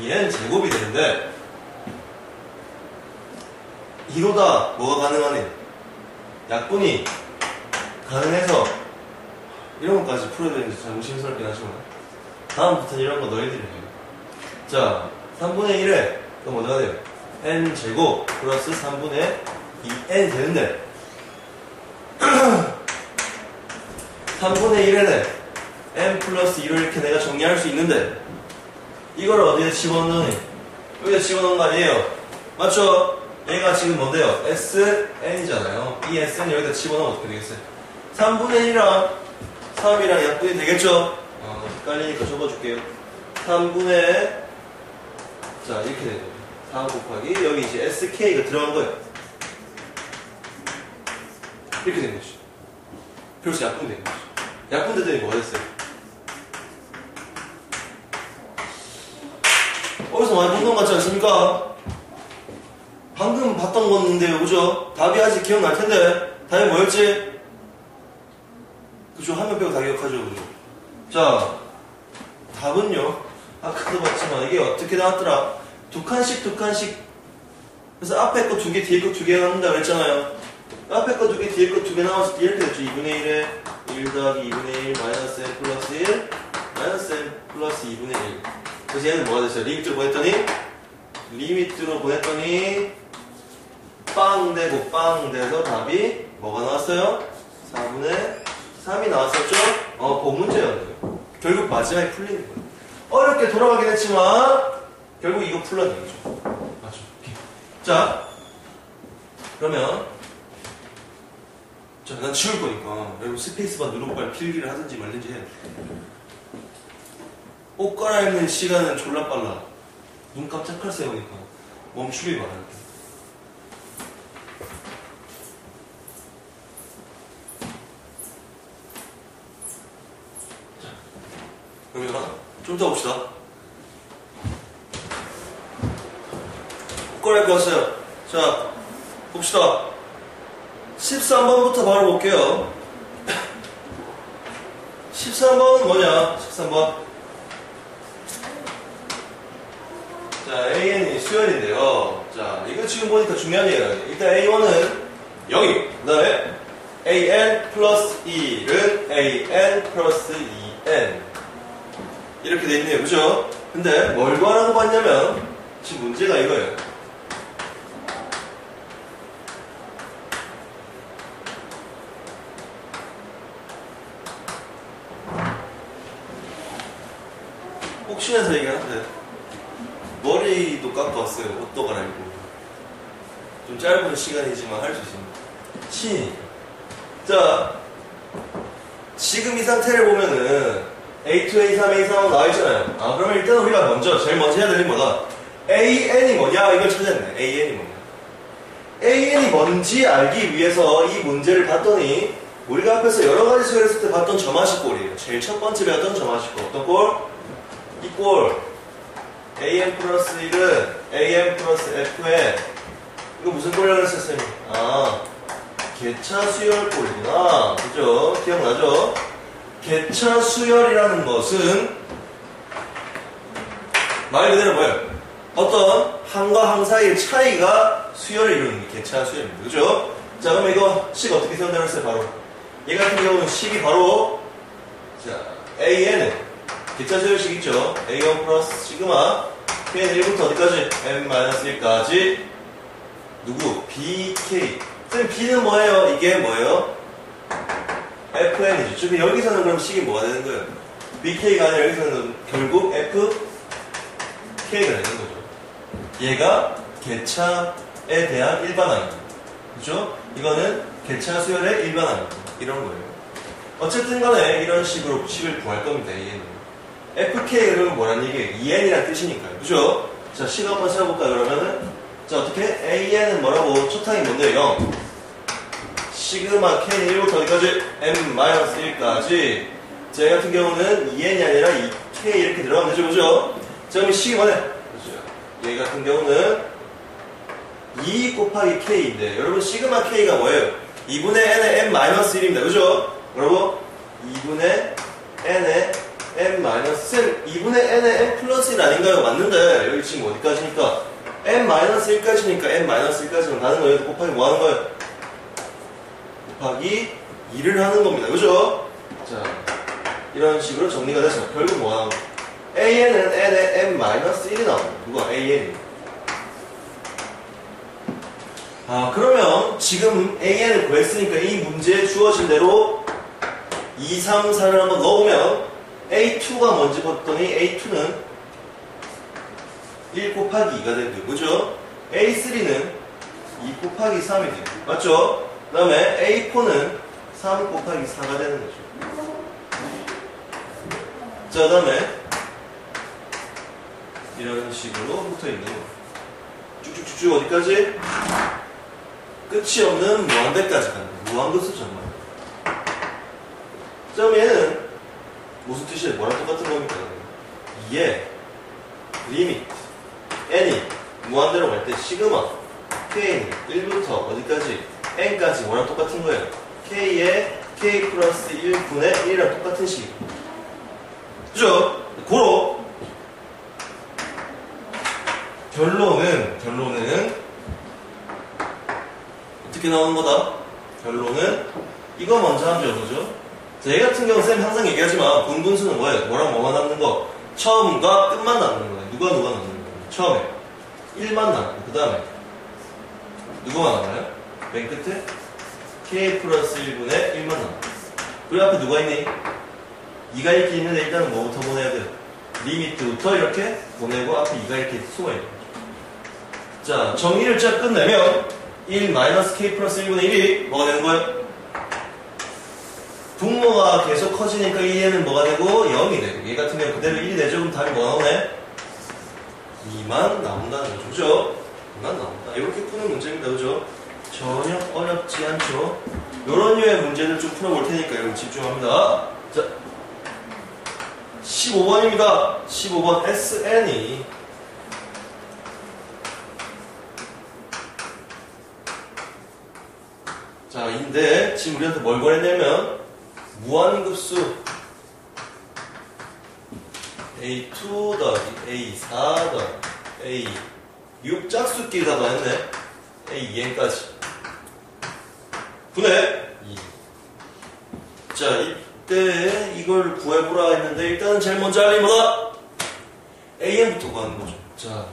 2n 제곱이 되는데 이로다 뭐가 가능하니? 약분이 가능해서 이런 것까지 풀어야 되는지 잘 무심스럽긴 하지만 다음부터는 이런 거 너희들이 해요. 자, 3분의 1에 또 뭐가 돼요? n 제곱 플러스 3분의 2n 되는데 3분의 1에는 n 플러스 2로 이렇게 내가 정리할 수 있는데 이걸 어디에 집어넣니? 여기다 집어넣은 거 아니에요? 맞죠? 얘가 지금 뭔데요? SN이잖아요. 이 SN 여기다 집어넣으면 어떻게 되겠어요? 3분의 1이랑 3이랑 약분이 되겠죠? 헷갈리니까 적어줄게요. 3분의 자 이렇게 되죠. 4 곱하기 여기 이제 SK가 들어간 거예요. 이렇게 된 거죠. 그래서 약분된 거죠. 약분되더니 뭐가 됐어요? 어디서 많이 본 것 같지 않습니까? 방금 봤던 건데요, 그죠? 답이 아직 기억날 텐데 답이 뭐였지? 그죠? 한 명 빼고 다 기억하죠, 그죠? 자, 답은요. 아까도 봤지만 이게 어떻게 나왔더라? 두 칸씩 그래서 앞에 거 2개, 뒤에 거 2개 나온다고 했잖아요. 앞에 거 2개, 뒤에 거 2개 나왔을 때 이렇게 됐죠. 2분의 1에 1 더하기 2분의 1 마이너스 n 플러스 1 마이너스 n 플러스 2분의 1 그래서 얘는 뭐가 됐어요? 리미트로 보냈더니 빵 되고 빵 돼서 답이 뭐가 나왔어요? 4분의 3이 나왔었죠? 본 문제였네요. 결국 마지막에 풀리는 거예요. 어렵게 돌아가긴 했지만 결국 이거 풀러낸 거죠. 맞죠? 자, 그러면 자, 난 지울 거니까 여러분 스페이스바 누르고 빨리 필기를 하든지 말든지 해야 돼. 옷 갈아입는 시간은 졸라 빨라. 눈 깜짝할 새 오니까 멈추길 바랄게. 자, 그러면 좀 더 봅시다. 옷 갈아입고 왔어요. 자, 봅시다. 13번부터 바로 볼게요. 13번은 뭐냐? 13번. 자, AN이 수열인데요. 자, 이거 지금 보니까 중요한 얘기가 있어요. 일단 A1은 0이. 그 다음에 AN 플러스 1은 AN 플러스 2N. 이렇게 돼 있네요. 그죠? 근데 뭘 구하라고 봤냐면, 지금 문제가 이거예요. 혹시나서 얘기하는데 머리도 깎아왔어요. 옷도 갈아입고 좀 짧은 시간이지만 할 수 있습니다. 신. 자, 지금 이 상태를 보면은 A2, A3, A4 나와있잖아요. 그러면 일단 우리가 제일 먼저 해야 되는 뭐다? AN이 뭐냐? 이걸 찾았네. AN이 뭐냐? AN이 뭔지 알기 위해서 이 문제를 봤더니 우리가 앞에서 여러가지 수열을 했을 때 봤던 점화식 꼴이에요. 제일 첫 번째 배웠던 점화식 꼴. 어떤 꼴? 이 꼴 AN 플러스 1은 AN 플러스 F에 이거 무슨 꼴이라고 했었어요? 개차 수열 꼴이구나. 그죠? 기억나죠? 개차 수열이라는 것은 말 그대로 뭐예요? 어떤 항과 항 사이의 차이가 수열을 이루는 게 개차 수열입니다. 그죠? 자, 그럼 이거 식 어떻게 세운다고 했어요? 바로 얘 같은 경우는 식이 바로 자, AN은 개차 수열식 있죠? A1 플러스 시그마 K는 1부터 어디까지? M-1까지 누구? BK. 선생님 B는 뭐예요? 이게 뭐예요? FN이죠. 즉 여기서는 그럼 식이 뭐가 되는 거예요? BK가 아니라 여기서는 결국 FK가 되는 거죠. 얘가 개차에 대한 일반항입니다. 그죠? 이거는 개차 수열의 일반항입니다. 이런 거예요. 어쨌든 간에 이런 식으로 식을 구할 겁니다. 얘는. FK 그러면 뭐란 얘기예요? EN이란 뜻이니까요. 그죠? 자, 식 한번 찾아볼까요? 그러면은 자, 어떻게? AN은 뭐라고? 첫 항이 뭔데요? 0. 시그마 K는 1부터 어디까지? M-1까지. 자, 얘 같은 경우는 EN이 아니라 2K 이렇게 들어가면 되죠. 그죠? 자, 그럼 식이 뭐네? 그죠? 얘 같은 경우는 2 곱하기 K인데, 여러분, 시그마 K가 뭐예요? 2분의 N의 M-1입니다. 그죠? 여러분, 2분의 N의 M-쌤, 2분의 N의 M 플러스 1 아닌가요? 맞는데, 여기 지금 어디까지니까? M-1까지니까 M-1까지는 가는 거예요. 곱하기 뭐 하는 거예요? 곱하기 2를 하는 겁니다. 그죠? 자, 이런 식으로 정리가 돼서 결국 뭐 하는 거예요? AN은 N의 M-1이 나옵니다. 누가? AN이. 그러면 지금 AN을 구했으니까 이 문제에 주어진 대로 2, 3, 4를 한번 넣어보면 A2가 뭔지 봤더니 A2는 1 곱하기 2가 되고요. 그죠? A3는 2 곱하기 3이 되고 맞죠? 그 다음에 A4는 3 곱하기 4가 되는 거죠. 자, 그 다음에 이런 식으로 붙어있는 거 쭉쭉쭉쭉 어디까지? 끝이 없는 무한대까지 가는 거예요. 무한급수 정말. 자, 그럼 얘는 무슨 뜻이에요? 뭐랑 똑같은 겁니까? 2의 리미트 n이 무한대로 갈 때 시그마 k는 1부터 어디까지? n까지 뭐랑 똑같은 거예요? k의 k 플러스 1분의 1이랑 똑같은 식이에요. 그죠? 고로 결론은 어떻게 나오는 거다? 결론은 이거 먼저 하죠. 그죠? 자, 얘 같은 경우 쌤 항상 얘기하지만 분분수는 뭐예요? 뭐랑 뭐만 남는 거? 처음과 끝만 남는 거예요. 누가 남는 거예요? 처음에 1만 남고 그 다음에 누구만 남아요? 맨 끝에 k 플러스 1분의 1만 남고 그리고 앞에 누가 있니? 2가 이렇게 있는데 일단은 뭐부터 보내야 돼요? 리미트부터 이렇게 보내고 앞에 2가 이렇게 숨어있는 거죠. 자, 정리를 쫙 끝내면 1 k 플러스 1분의 1이 뭐가 되는 거예요? 분모가 계속 커지니까 1에는 뭐가 되고 0이 되고 얘 같은 경우 그대로 1이 되죠? 그럼 답이 뭐 나오네? 2만 나온다는 거죠. 그죠? 2만 나온다. 이렇게 푸는 문제입니다. 그죠? 전혀 어렵지 않죠? 요런 류의 문제를 좀 풀어볼 테니까 여러분 집중합니다. 자, 15번입니다. 15번 SN이 자, 인데 지금 우리한테 뭘 권했냐면 무한급수 A2 더하기 A4 더하기 A6 짝수끼리 다 더했네. A2n까지 분의 2. 자, 이때 이걸 구해보라 했는데 일단은 제일 먼저 할 일이 뭐다? AN부터 구하는 거죠. 자,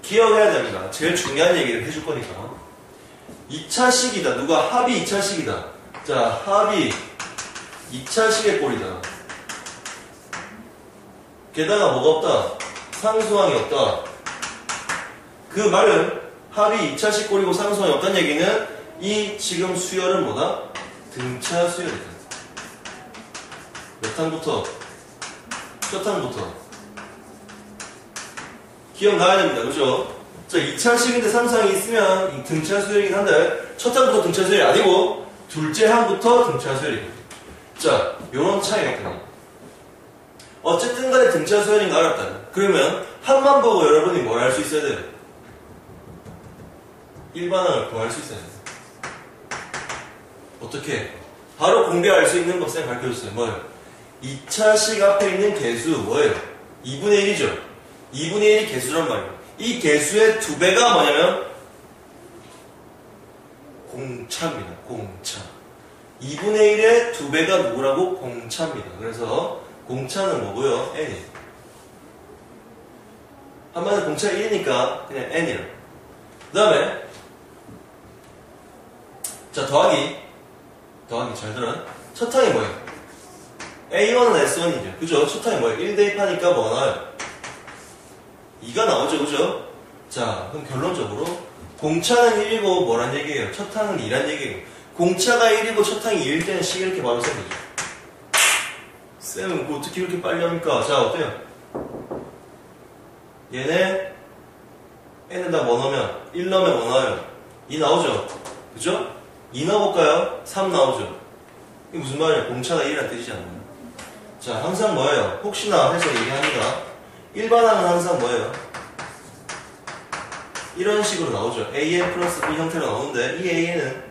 기억해야 됩니다. 제일 중요한 얘기를 해줄 거니까. 2차식이다. 누가? 합이 2차식이다. 자, 합이 2차식의 꼴이다. 게다가 뭐가 없다? 상수항이 없다. 그 말은 합이 2차식 꼴이고 상수항이 없다는 얘기는 이 지금 수열은 뭐다? 등차 수열이다. 몇 항부터? 첫 항부터. 기억나야 됩니다. 그죠? 자, 2차식인데 상수항이 있으면 등차 수열이긴 한데 첫 항부터 등차 수열이 아니고 둘째 항부터 등차 수열이거든요. 자, 요런 차이가 있거든요. 어쨌든 간에 등차 수열인 거 알았다. 그러면 항만 보고 여러분이 뭘 할 수 있어야 돼요? 일반항을 구할 수 있어야 돼요. 어떻게? 바로 공개할 수 있는 것 쌤 가르쳐줬어요. 뭐예요? 2차식 앞에 있는 개수 뭐예요? 2분의 1이죠. 2분의 1이 개수란 말이에요. 이 개수의 2배가 뭐냐면 공차입니다. 공차. 2분의 1의 2배가 누구라고? 공차입니다. 그래서 공차는 뭐고요? n이. 한마디로 공차가 1이니까 그냥 n이라. 그 다음에 자 더하기 잘 들어. 첫 항이 뭐예요? A1은 S1이죠. 그죠? 첫 항이 뭐예요? 1 대입하니까 뭐가 나와요? 2가 나오죠. 그죠? 자 그럼 결론적으로 공차는 1이고 뭐란 얘기예요? 첫 항은 2란 얘기예요. 공차가 1이고 첫 항이 2일 때는 식 이렇게 바로 생기죠. 쌤은 뭐 어떻게 이렇게 빨리 합니까? 자 어때요? 얘네 n에다 뭐 넣으면 1 넣으면 뭐 나와요? 2 나오죠? 그죠? 2 넣어볼까요? 3 나오죠? 이게 무슨 말이에요? 공차가 1이라는 뜻이지 않나요? 자 항상 뭐예요? 혹시나 해서 얘기합니다. 일반항은 항상 뭐예요? 이런 식으로 나오죠. an 플러스 b 형태로 나오는데 이 an은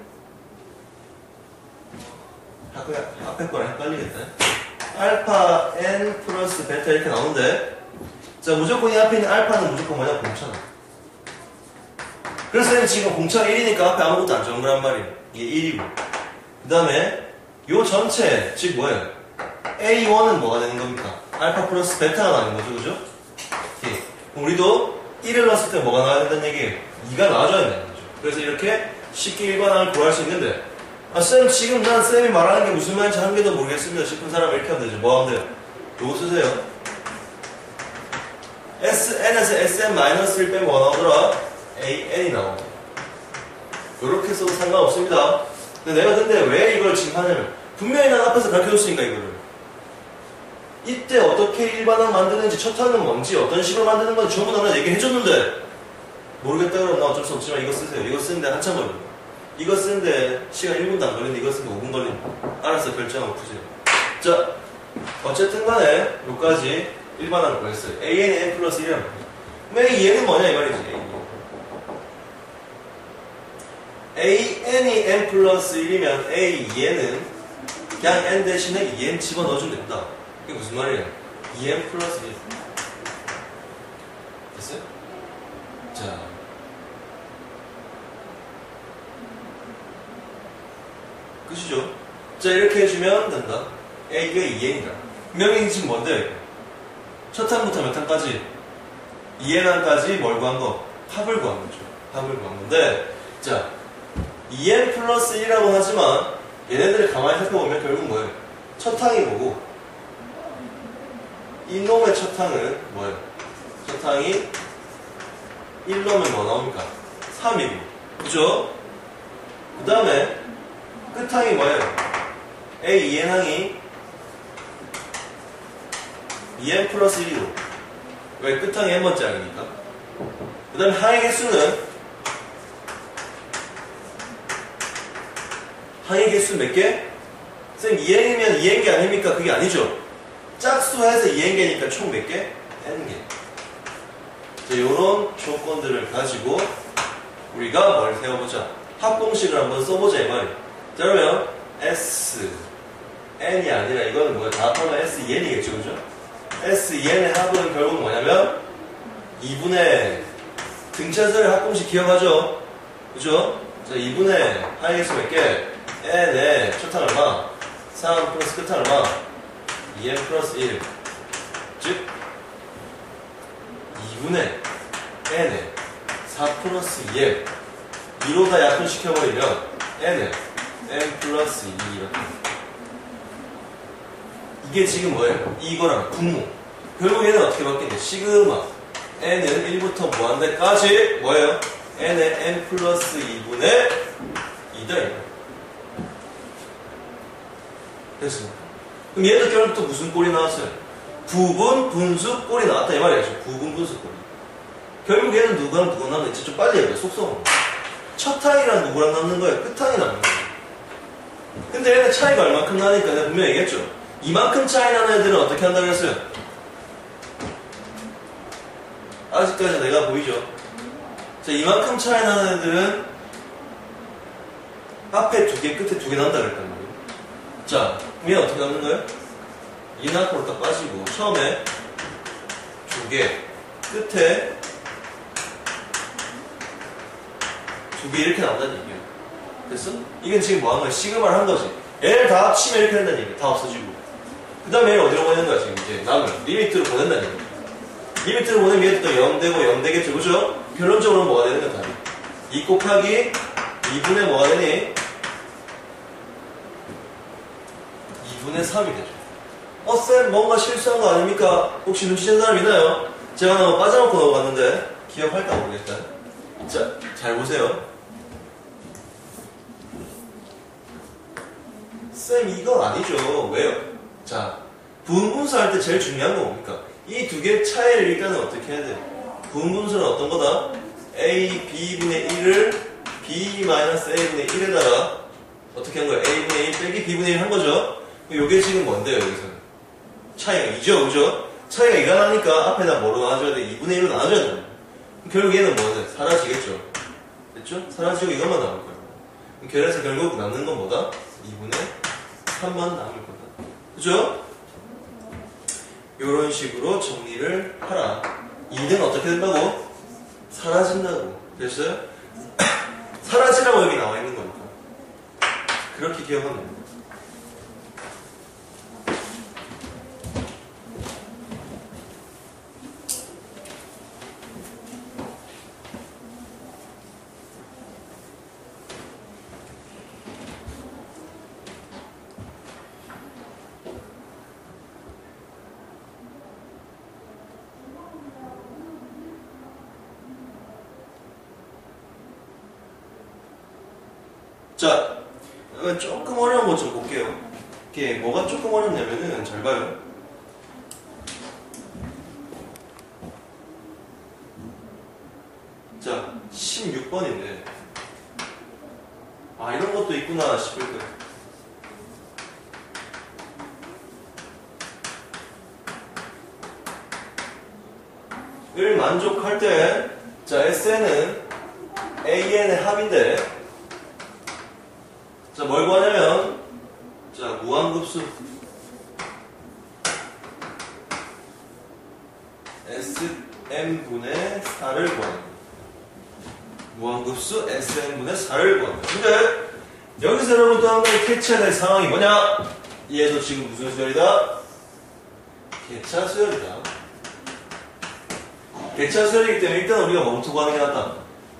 앞에 거랑 헷갈리겠다. 알파 n 플러스 베타 이렇게 나오는데 자 무조건 이 앞에 있는 알파는 무조건 뭐냐? 공차다. 그래서 지금 공차가 1이니까 앞에 아무것도 안 적은 거란 말이에요. 이게 1이고 그 다음에 요 전체 즉 뭐예요? A1은 뭐가 되는 겁니까? 알파 플러스 베타가 나는 거죠. 그죠? 오케이. 그럼 우리도 1을 넣었을 때 뭐가 나와야 된다는 얘기예요? 2가 나와줘야 되는 거죠. 그래서 이렇게 쉽게 일반항을 구할 수 있는데 쌤 지금 난 쌤이 말하는 게 무슨 말인지 한 개도 모르겠습니다 싶은 사람은 이렇게 하면 되죠. 뭐 하면 돼요? 요거 쓰세요. Sn에서 Sn-1을 빼면 뭐 나오더라? AN이 나옵니다. 요렇게 써도 상관없습니다. 근데 내가 왜 이걸 지금 하냐면 분명히 난 앞에서 가르쳐줬으니까 이거를 이때 어떻게 일반항 만드는지 첫 항은 뭔지 어떤 식으로 만드는 건지 전부 다 얘기해줬는데 모르겠다 그러면 나 어쩔 수 없지만 이거 쓰세요. 이거 쓰는데 한참 걸립니다. 이거 쓰는데 시간 1분도 안 걸리는데 이거 쓰는데 5분 걸립니다. 알아서 결정하고 푸세요. 자 어쨌든 간에 요까지 일반항을 구했어요. AN이 n 플러스 1이라는 거예요. 그럼 얘는 뭐냐 이 말이지. AN이 n 플러스 1이면 A2N은 그냥 n 대신에 2n 집어넣어주면 된다. 이게 무슨 말이에요? 2n 플러스 1 됐어요? 자 끝이죠? 자 이렇게 해주면 된다. A가 2n이다. 분명히 지금 뭔데? 첫 항부터 몇 항까지? 2n항까지 뭘 구한 거? 합을 구한 거죠. 합을 구한 건데 자 2n 플러스 1이라고 하지만 얘네들을 가만히 살펴보면 결국 뭐예요? 첫 항이 뭐고 이놈의 첫 항은 뭐예요? 첫 항이 1 넣으면 뭐 나옵니까? 3이고 그죠? 그 다음에 끝항이 뭐예요? A 2n항이 2n 플러스 1이고 왜 끝항이 n번째 항이니까 그 다음에 항의 개수는 항의 개수 몇 개? 쌤 2n이면 2n개 아닙니까? 그게 아니죠. 짝수해서 2n개니까 총 몇 개? n개. 자, 요런 조건들을 가지고 우리가 뭘 세워보자. 합공식을 한번 써보자 이 말이에요. 자 그러면 S n이 아니라 이거는 뭐야? 다 합하면 S2n이겠죠. 그죠? S2n의 합은 결국 뭐냐면 2분의 등차수의 합공식 기억하죠? 그죠? 자 2분의 항의 개수 몇 개? n의 첫항 얼마? 3 플러스 끝항 얼마? 2n 플러스 1 즉 2분의 n의 4 플러스 2n 2로 다 약분시켜버리면 n의 n 플러스 2 이렇게 이게 지금 뭐예요? 이거랑 분모 결국 얘는 어떻게 바뀌냐? 시그마 n은 1부터 무한대까지 뭐예요? n의 n 플러스 2분의 2다 됐습니다. 그럼 얘도 결국 또 무슨 꼴이 나왔어요? 부분, 분수, 꼴이 나왔다 이 말이죠. 부분, 분수, 꼴이. 결국 얘는 누구랑 누구 남는 거지? 좀 빨리 해봐요. 속성으로. 첫 항이랑 누구랑 남는 거예요? 끝 항이 남는 거예요. 근데 얘는 차이가 얼만큼 나니까 내가 분명히 얘기했죠. 이만큼 차이 나는 애들은 어떻게 한다고 했어요? 아직까지 내가 보이죠? 자, 이만큼 차이 나는 애들은 앞에 2개, 끝에 2개 난다 그랬단 말이에요. 자, 그럼 얘는 어떻게 남는 거예요? 2는 앞으로 딱 빠지고 처음에 2개, 끝에 2개 이렇게 나온다는 얘기예요. 됐어? 이건 지금 뭐 하는 거야? 시그마를 한 거지. 얘를 다 합치면 이렇게 된다는 얘기야. 다 없어지고. 그 다음에 얘를 어디로 보내는 거야, 지금 이제. 남을. 리미트로 보낸다는 얘기야. 리미트로 보내면 얘도 또 0 되고 0 되겠죠, 그죠? 결론적으로 뭐가 되는 거야, 답이. 2 곱하기 2분의 뭐가 되니? 2분의 3이 되죠. 쌤, 뭔가 실수한 거 아닙니까? 혹시 눈치챈 사람 있나요? 제가 너무 빠져놓고 넘어갔는데, 기억할까 모르겠다. 자, 잘 보세요. 쌤, 이건 아니죠. 왜요? 자, 부분분수 할 때 제일 중요한 건 뭡니까? 이 두 개의 차이를 일단은 어떻게 해야 돼요? 부분분수는 어떤 거다? a, b분의 1을 b-a분의 1에다가 어떻게 한 거예요? a분의 1 빼기 b분의 1 한 거죠? 요게 지금 뭔데요, 여기서는? 차이가 2죠, 그죠? 차이가 2가 나니까 앞에다 뭐로 나눠줘야 돼? 2분의 1로 나눠줘야 돼. 결국 얘는 뭐죠? 사라지겠죠? 됐죠? 사라지고 이것만 남을 거예요. 그래서 결국 남는 건 뭐다? 2분의 3만 남을 거다. 그죠? 요런 식으로 정리를 하라. 2는 어떻게 된다고? 사라진다고. 됐어요? 사라지라고 여기 나와 있는 거니까. 그렇게 기억하면 됩니다. 자, 조금 어려운 것 좀 볼게요. 이게 뭐가 조금 어렵냐면은, 잘 봐요. 자, 16번인데, 아, 이런 것도 있구나 싶을 거예요. 을 만족할 때, 자, SN은 AN의 합인데, 자, 뭘 구하냐면, 자, 무한급수 SN분의 4를 구하는 거예요. 무한급수 SN분의 4를 구하는 거예요. 근데, 여기서 여러분 또 한 가지 캐치해야 될 상황이 뭐냐? 얘도 지금 무슨 수열이다? 개차 수열이다. 개차 수열이기 때문에 일단 우리가 뭐부터 구하는 게 낫다?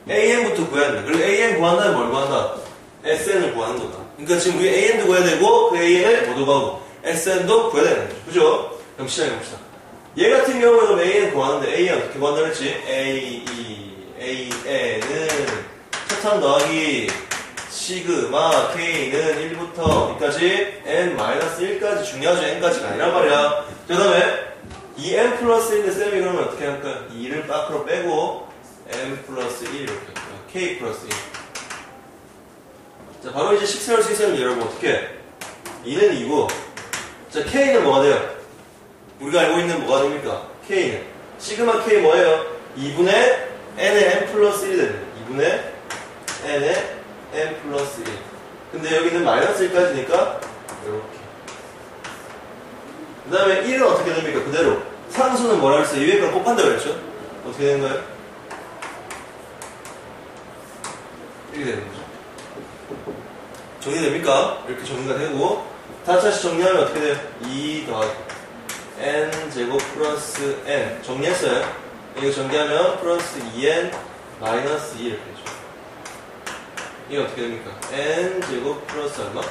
AN부터 구해야 돼. 그리고 AN 구한 다음에 뭘 구한다? SN을 구하는 거다. 그러니까 지금 우리 AN도 구해야 되고, 그 AN을 모두 구하고, SN도 구해야 되는 거죠. 그죠? 그럼 시작해봅시다. 얘 같은 경우는 AN 구하는데, AN 어떻게 구한다 그랬지? AN은 첫항 더하기 시그마 K는 1부터 어디까지? N-1까지 중요하죠. N까지가 아니란 말이야. 그 다음에 이 N 플러스 1인데 쌤이 그러면 어떻게 할까? 2를 밖으로 빼고 N 플러스 1 이렇게 할게요. K 플러스 1. 자, 바로 이제 식세할 수 있으면 여러분 어떻게 해? 2는 2고, 자, K는 뭐가 돼요? 우리가 알고 있는 뭐가 됩니까? K는 시그마 K 뭐예요? 2분의 N의 N 플러스 1이 됩니다. 2분의 N의 N 플러스 1. 근데 여기는 마이너스 1까지니까 이렇게. 그 다음에 1은 어떻게 됩니까? 그대로 상수는 뭐라 그랬어요? 위에 걸 곱한다고 그랬죠? 어떻게 되는 거예요? 이렇게 되는 거죠. 정리됩니까? 이렇게 정리가 되고, 다시 정리하면 어떻게 돼요? 2 더하기 n제곱 플러스 n. 정리했어요? 이거 정리하면 플러스 2n 마이너스 2 이렇게 되죠. 이게 어떻게 됩니까? n제곱 플러스 얼마?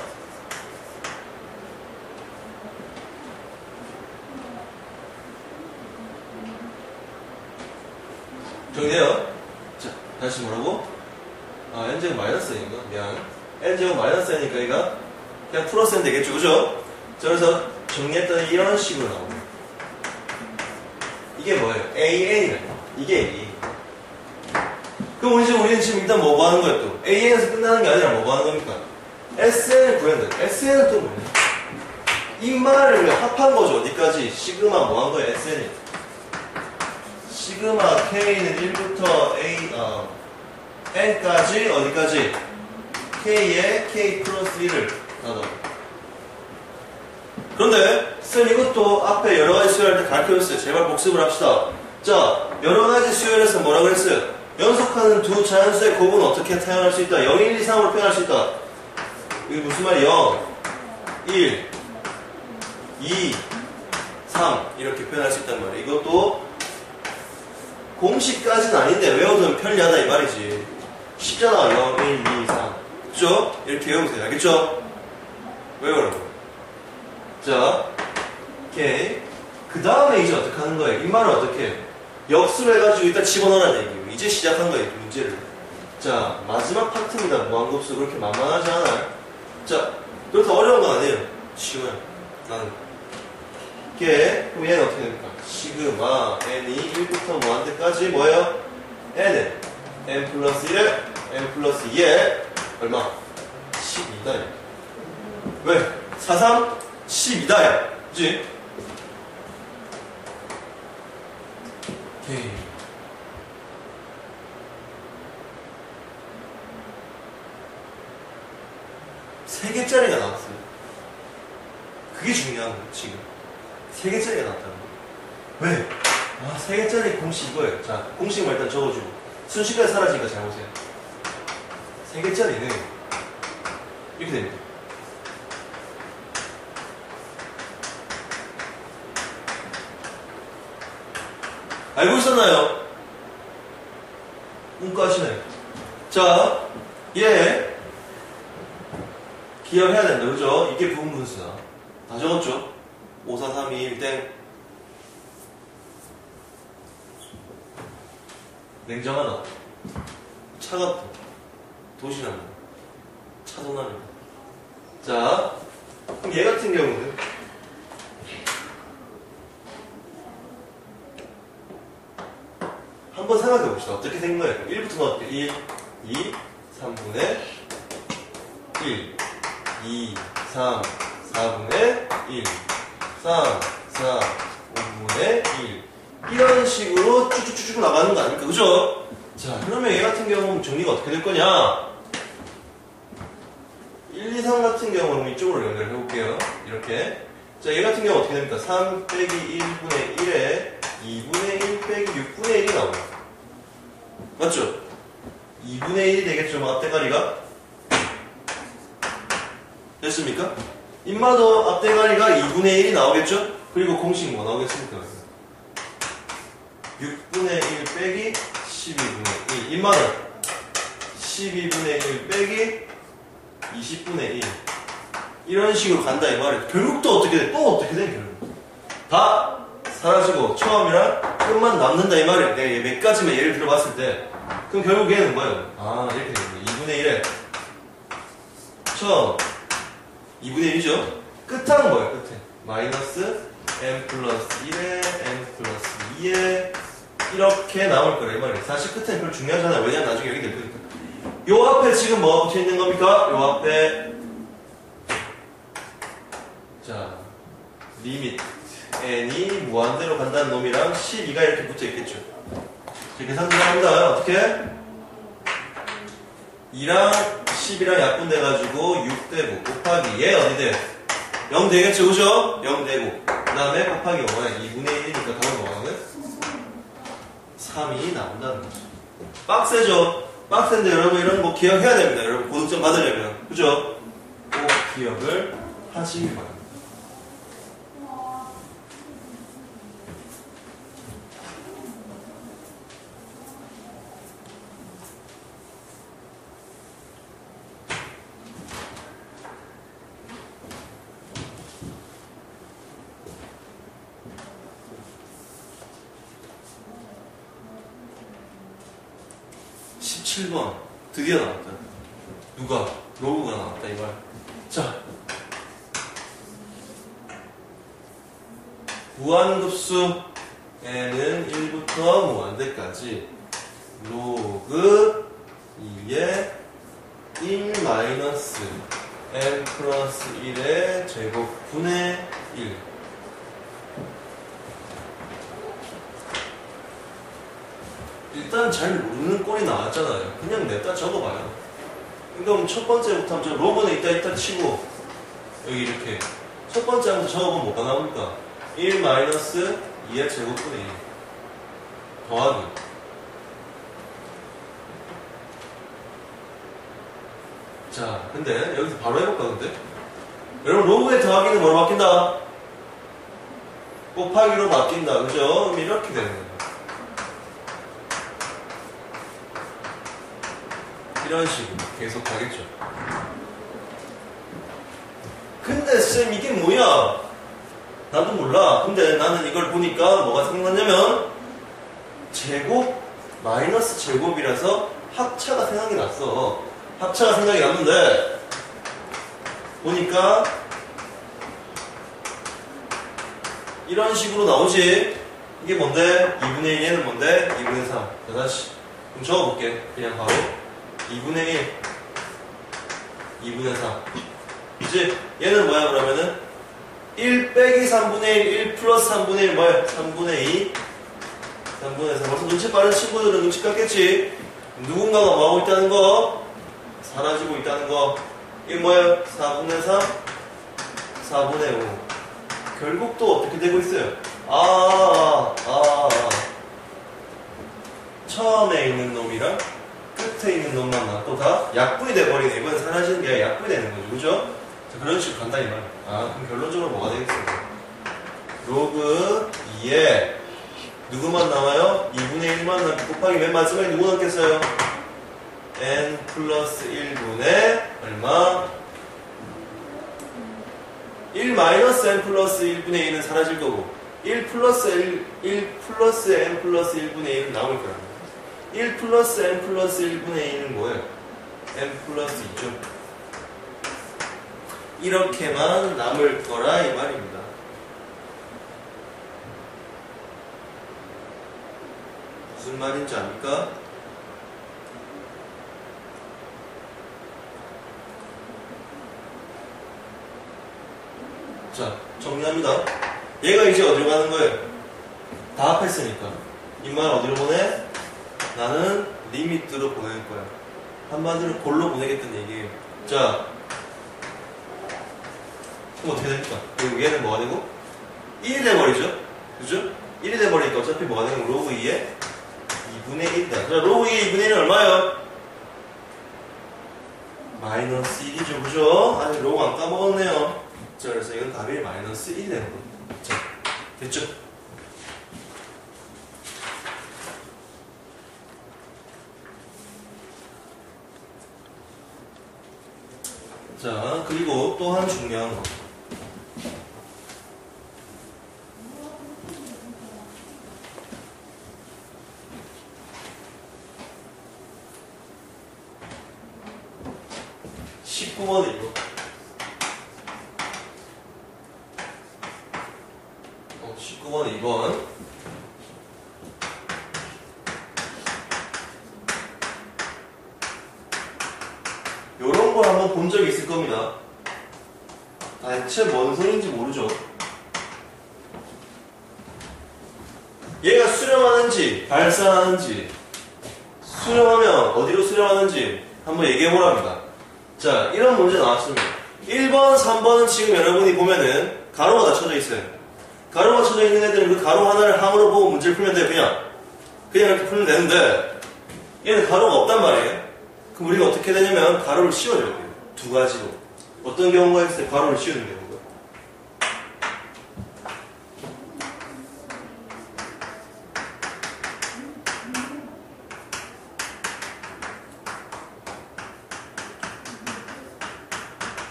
정리해요. 자, 다시 뭐라고? 아, n제곱 마이너스 n인가? 미안. n제곱 마이너스 n이니까 이거 그냥 플러스 n 되겠죠, 그죠? 자, 그래서 정리했더니 이런 식으로 나옵니다. 이게 뭐예요? AN이래요. 이게 A. 그럼 우리는 지금 일단 뭐 하는 거예요, 또? AN에서 끝나는 게 아니라 뭐 하는 겁니까? SN을 구해야 돼. SN은 또 뭐예요? 이 말을 합한 거죠. 어디까지? 시그마 뭐 한 거예요? SN이. 시그마 K는 1부터 N까지 어디까지? K에 K 플러스 1을 나눠. 그런데 쌤 이것도 앞에 여러가지 수열할 때 가르쳐줬어요. 제발 복습을 합시다. 자, 여러가지 수열에서 뭐라고 그랬어요? 연속하는 두 자연수의 곱은 어떻게 표현할 수 있다? 0, 1, 2, 3으로 표현할 수 있다. 이게 무슨 말이야? 0, 1, 2, 3 이렇게 표현할 수 있단 말이에요. 이것도 공식까지는 아닌데 외워두면 편리하다 이 말이지. 쉽잖아. 0, 1, 2, 3 그쵸? 이렇게 외우세요. 알겠죠? 외우라고. 자, 오케이. 그 다음에 이제 어떻게 하는 거예요? 이 말은 어떻게 해요? 역수로 해가지고 일단 집어넣으라는 얘기예요. 이제 시작한 거예요, 문제를. 자, 마지막 파트입니다. 무한급수. 그렇게 만만하지 않아요? 자, 그렇다고 어려운 건 아니에요. 쉬워요. 나는. 오케이. 그럼 얘는 어떻게 됩니까? 시그마 n이 1부터 무한대까지 뭐예요? n은 n 플러스 1, n 플러스 2에 얼마? 12다. 왜? 4, 3, 12다야. 그치? 오케이. 세 개짜리가 나왔어요. 그게 중요한 거예요, 지금. 세 개짜리가 나왔다는 거예요. 왜? 아, 세 개짜리 공식 이거예요. 자, 공식만 일단 적어주고. 순식간에 사라지니까 잘 보세요. 세 개짜리는 이렇게 됩니다. 알고 있었나요? 문과하시나요? 자, 얘 기억해야 된다. 그죠? 이게 부분분수다. 다 적었죠? 5, 4, 3, 2, 1, 땡. 냉정하다. 차갑다. 도시락이다. 차도남이다. 자, 그럼 얘 같은 경우는 한번 생각해 봅시다. 어떻게 된 거예요? 1부터 넣을게요. 1, 2, 3분의 1, 2, 3, 4분의 1, 3, 4, 5분의 1. 이런 식으로 쭉쭉쭉 나가는 거 아닙니까? 그죠? 자, 그러면 얘 같은 경우는 정리가 어떻게 될 거냐? 1, 2, 3 같은 경우는 이쪽으로 연결해 볼게요. 이렇게. 자, 얘 같은 경우 어떻게 됩니까? 3 빼기 1분의 1에 2분의 1 빼기 6분의 1이 나오죠. 맞죠? 2분의 1이 되겠죠, 앞대가리가? 됐습니까? 인마도 앞대가리가 2분의 1이 나오겠죠? 그리고 공식 뭐 나오겠습니까? 6분의 1 빼기 12분의 1. 인마는 12분의 1 빼기 20분의 1. 이런 식으로 간다 이 말이에요. 결국 또 어떻게 돼? 또 어떻게 돼? 결국 다 사라지고 처음이랑 끝만 남는다 이 말이에요. 내가 몇 가지만 예를 들어봤을 때 그럼 결국 얘는 뭐예요? 아, 이렇게 되는 거예요. 2분의 1에 처음 2분의 1이죠? 끝은 뭐예요? 끝에 마이너스 n 플러스 1에 n 플러스 2에 이렇게 나올 거라 이 말이에요. 사실 끝에는 별로 중요하지 않아요. 왜냐면 나중에 여기 될 거니까. 요 앞에 지금 뭐가 붙어 있는 겁니까? 요 앞에 자, 리미트 n이 무한대로 간다는 놈이랑 12가 이렇게 붙어 있겠죠. 계산 들어갑니다. 어떻게? 2랑 10이랑 약분돼가지고 6되고 곱하기 얘 어디 돼? 0 되겠죠, 그죠? 0 되고 그 다음에 곱하기 5야 2분의 1이니까 답은 뭐하는? 3이 나온다는 거죠. 빡세죠? 빡센데 여러분 이런 거 기억해야 됩니다. 여러분 고득점 받으려면 그죠? 꼭 기억을 하시기 바랍니다. 드디어 나왔다. 누가? 로우가 나왔다, 이 말. 자. 무한급수 n은 1부터 무한대까지 로그 2의 1 마이너스 n 플러스 1의 제곱분의 1. 일단 잘 모르는 꼴이 나왔잖아요. 그냥 냅다 적어봐요. 그럼 첫 번째부터 하면 로그는 이따 치고 여기 이렇게 첫 번째 한번 적어보면 뭐가 나옵니까? 1 마이너스 2의 제곱분의 1 더하기 자, 근데 여기서 바로 해볼까 근데? 여러분 로그의 더하기는 뭐로 바뀐다? 곱하기로 바뀐다. 그죠? 그럼 이렇게 되는 거예요. 이런 식으로 계속 가겠죠. 근데 쌤 이게 뭐야? 나도 몰라. 근데 나는 이걸 보니까 뭐가 생각났냐면 제곱 마이너스 제곱이라서 합차가 생각이 났어. 합차가 생각이 났는데 보니까 이런 식으로 나오지. 이게 뭔데? 2분의 1 얘는 뭔데? 2분의 3. 자, 다시 그럼 적어볼게. 그냥 바로 2분의 1 2분의 3 이제 얘는 뭐야 그러면은 1 빼기 3분의 1 1 플러스 3분의 1 뭐야? 3분의 2 3분의 3. 벌써 눈치 빠른 친구들은 눈치 깠겠지. 누군가가 뭐하고 있다는 거? 사라지고 있다는 거. 이게 뭐야? 4분의 3 4분의 5. 결국 또 어떻게 되고 있어요? 처음에 있는 놈이랑 끝에 있는 놈만 놔도 다 약분이 돼버리네. 이건 사라지는 게 아니라 약분이 되는 거죠. 그죠? 자, 그런 식으로 간단히 말해. 그럼 결론적으로 뭐가 되겠어요? 로그 2에 누구만 나와요? 2분의 1만 남고 곱하기 맨 마지막에 누구 남겠어요? n 플러스 1분의 얼마? 1 마이너스 n 플러스 1분의 1은 사라질 거고 1 플러스 n 플러스 1분의 1은 나올 거야. 1 플러스 n 플러스 1분의 1은 뭐예요? n 플러스 2죠. 이렇게만 남을 거라 이 말입니다. 무슨 말인지 압니까? 자, 정리합니다. 얘가 이제 어디로 가는 거예요? 다 합했으니까. 이 말 어디로 보내? 나는 리미트로 보낼 거야. 한마디로 골로 보내겠다는 얘기예요. 자, 그럼 어떻게 됩니까? 그리고 얘는 뭐가 되고? 1이 돼버리죠? 그죠? 1이 돼버리니까 어차피 뭐가 되는 로그 2에 2분의 1이다. 자, 로그 2의 2분의 1은 얼마예요? 마이너스 1이죠. 그죠? 아니, 로그 안 까먹었네요. 자, 그래서 이건 답이 마이너스 1이 되는 거예요. 자, 됐죠? 자, 그리고 또 한 중요한 거. (19번에) 이거 19번에 2번 요런 걸 한번 본 적이 있을 겁니다. 대체 뭔 소리인지 모르죠. 얘가 수렴하는지 발산하는지 수렴하면 어디로 수렴하는지 한번 얘기해보랍니다. 자, 이런 문제 나왔습니다. 1번, 3번은 지금 여러분이 보면은 가로가 다 쳐져 있어요. 가로가 쳐져 있는 애들은 그 가로 하나를 항으로 보고 문제를 풀면 돼요. 그냥 이렇게 풀면 되는데 얘는 가로가 없단 말이에요. 그럼 우리가 어떻게 되냐면 가로를 씌워줘야 돼요. 두 가지로. 어떤 경우가 있을 때 가로를 씌우는 경우가.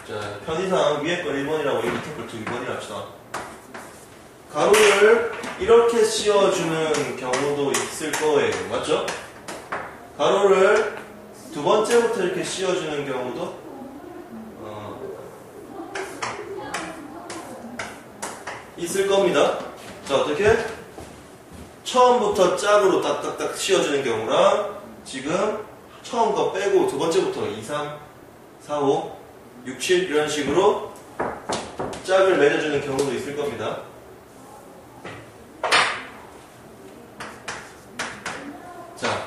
자, 편의상 위에 거 1번이라고 밑에 걸 2번이라 합시다. 가로를 이렇게 씌워주는 경우도 있을 거예요. 맞죠? 가로를 두 번째부터 이렇게 씌워주는 경우도 있을 겁니다. 자, 어떻게? 처음부터 짝으로 딱딱딱 씌워주는 경우랑 지금 처음 거 빼고 두 번째부터 2, 3, 4, 5, 6, 7 이런 식으로 짝을 맺어주는 경우도 있을 겁니다. 자,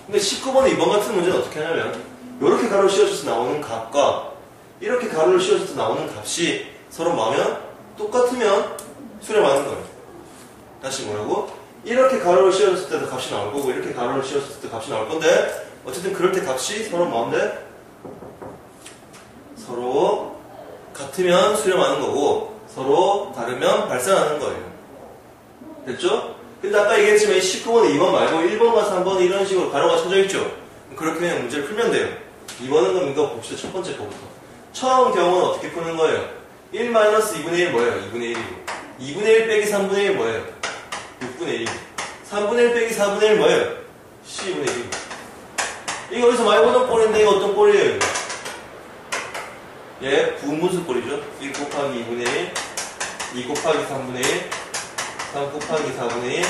근데 19번의 2번 같은 문제는 어떻게 하냐면 이렇게 가로를 씌워줘서 나오는 값과 이렇게 가로를 씌워줘서 나오는 값이 서로 뭐하면 똑같으면 수렴하는 거예요. 다시 뭐라고? 이렇게 가로를 씌워줬을 때도 값이 나올 거고 이렇게 가로를 씌워줬을 때 값이 나올 건데 어쨌든 그럴 때 값이 서로 뭐인데? 서로 같으면 수렴하는 거고 서로 다르면 발생하는 거예요. 됐죠? 근데 아까 얘기했지만 이 19번은 2번 말고 1번과 3번은 이런 식으로 가로가 쳐져 있죠? 그렇게 그냥 문제를 풀면 돼요. 2번은 그럼 이거 봅시다. 첫 번째 거부터. 처음 경우는 어떻게 푸는 거예요? 1-2분의 1 뭐예요? 2분의 1이고 2분의 1 빼기 3분의 1 뭐예요? 6분의 1이고 3분의 1 빼기 4분의 1 뭐예요? 12분의 1이고 이거 어디서 많이 보는 꼴인데 이거 어떤 꼴이에요? 이거? 예, 부분수 꼴이죠. 1 곱하기 2분의 1 2 곱하기 3분의 1 3 곱하기 4분의 1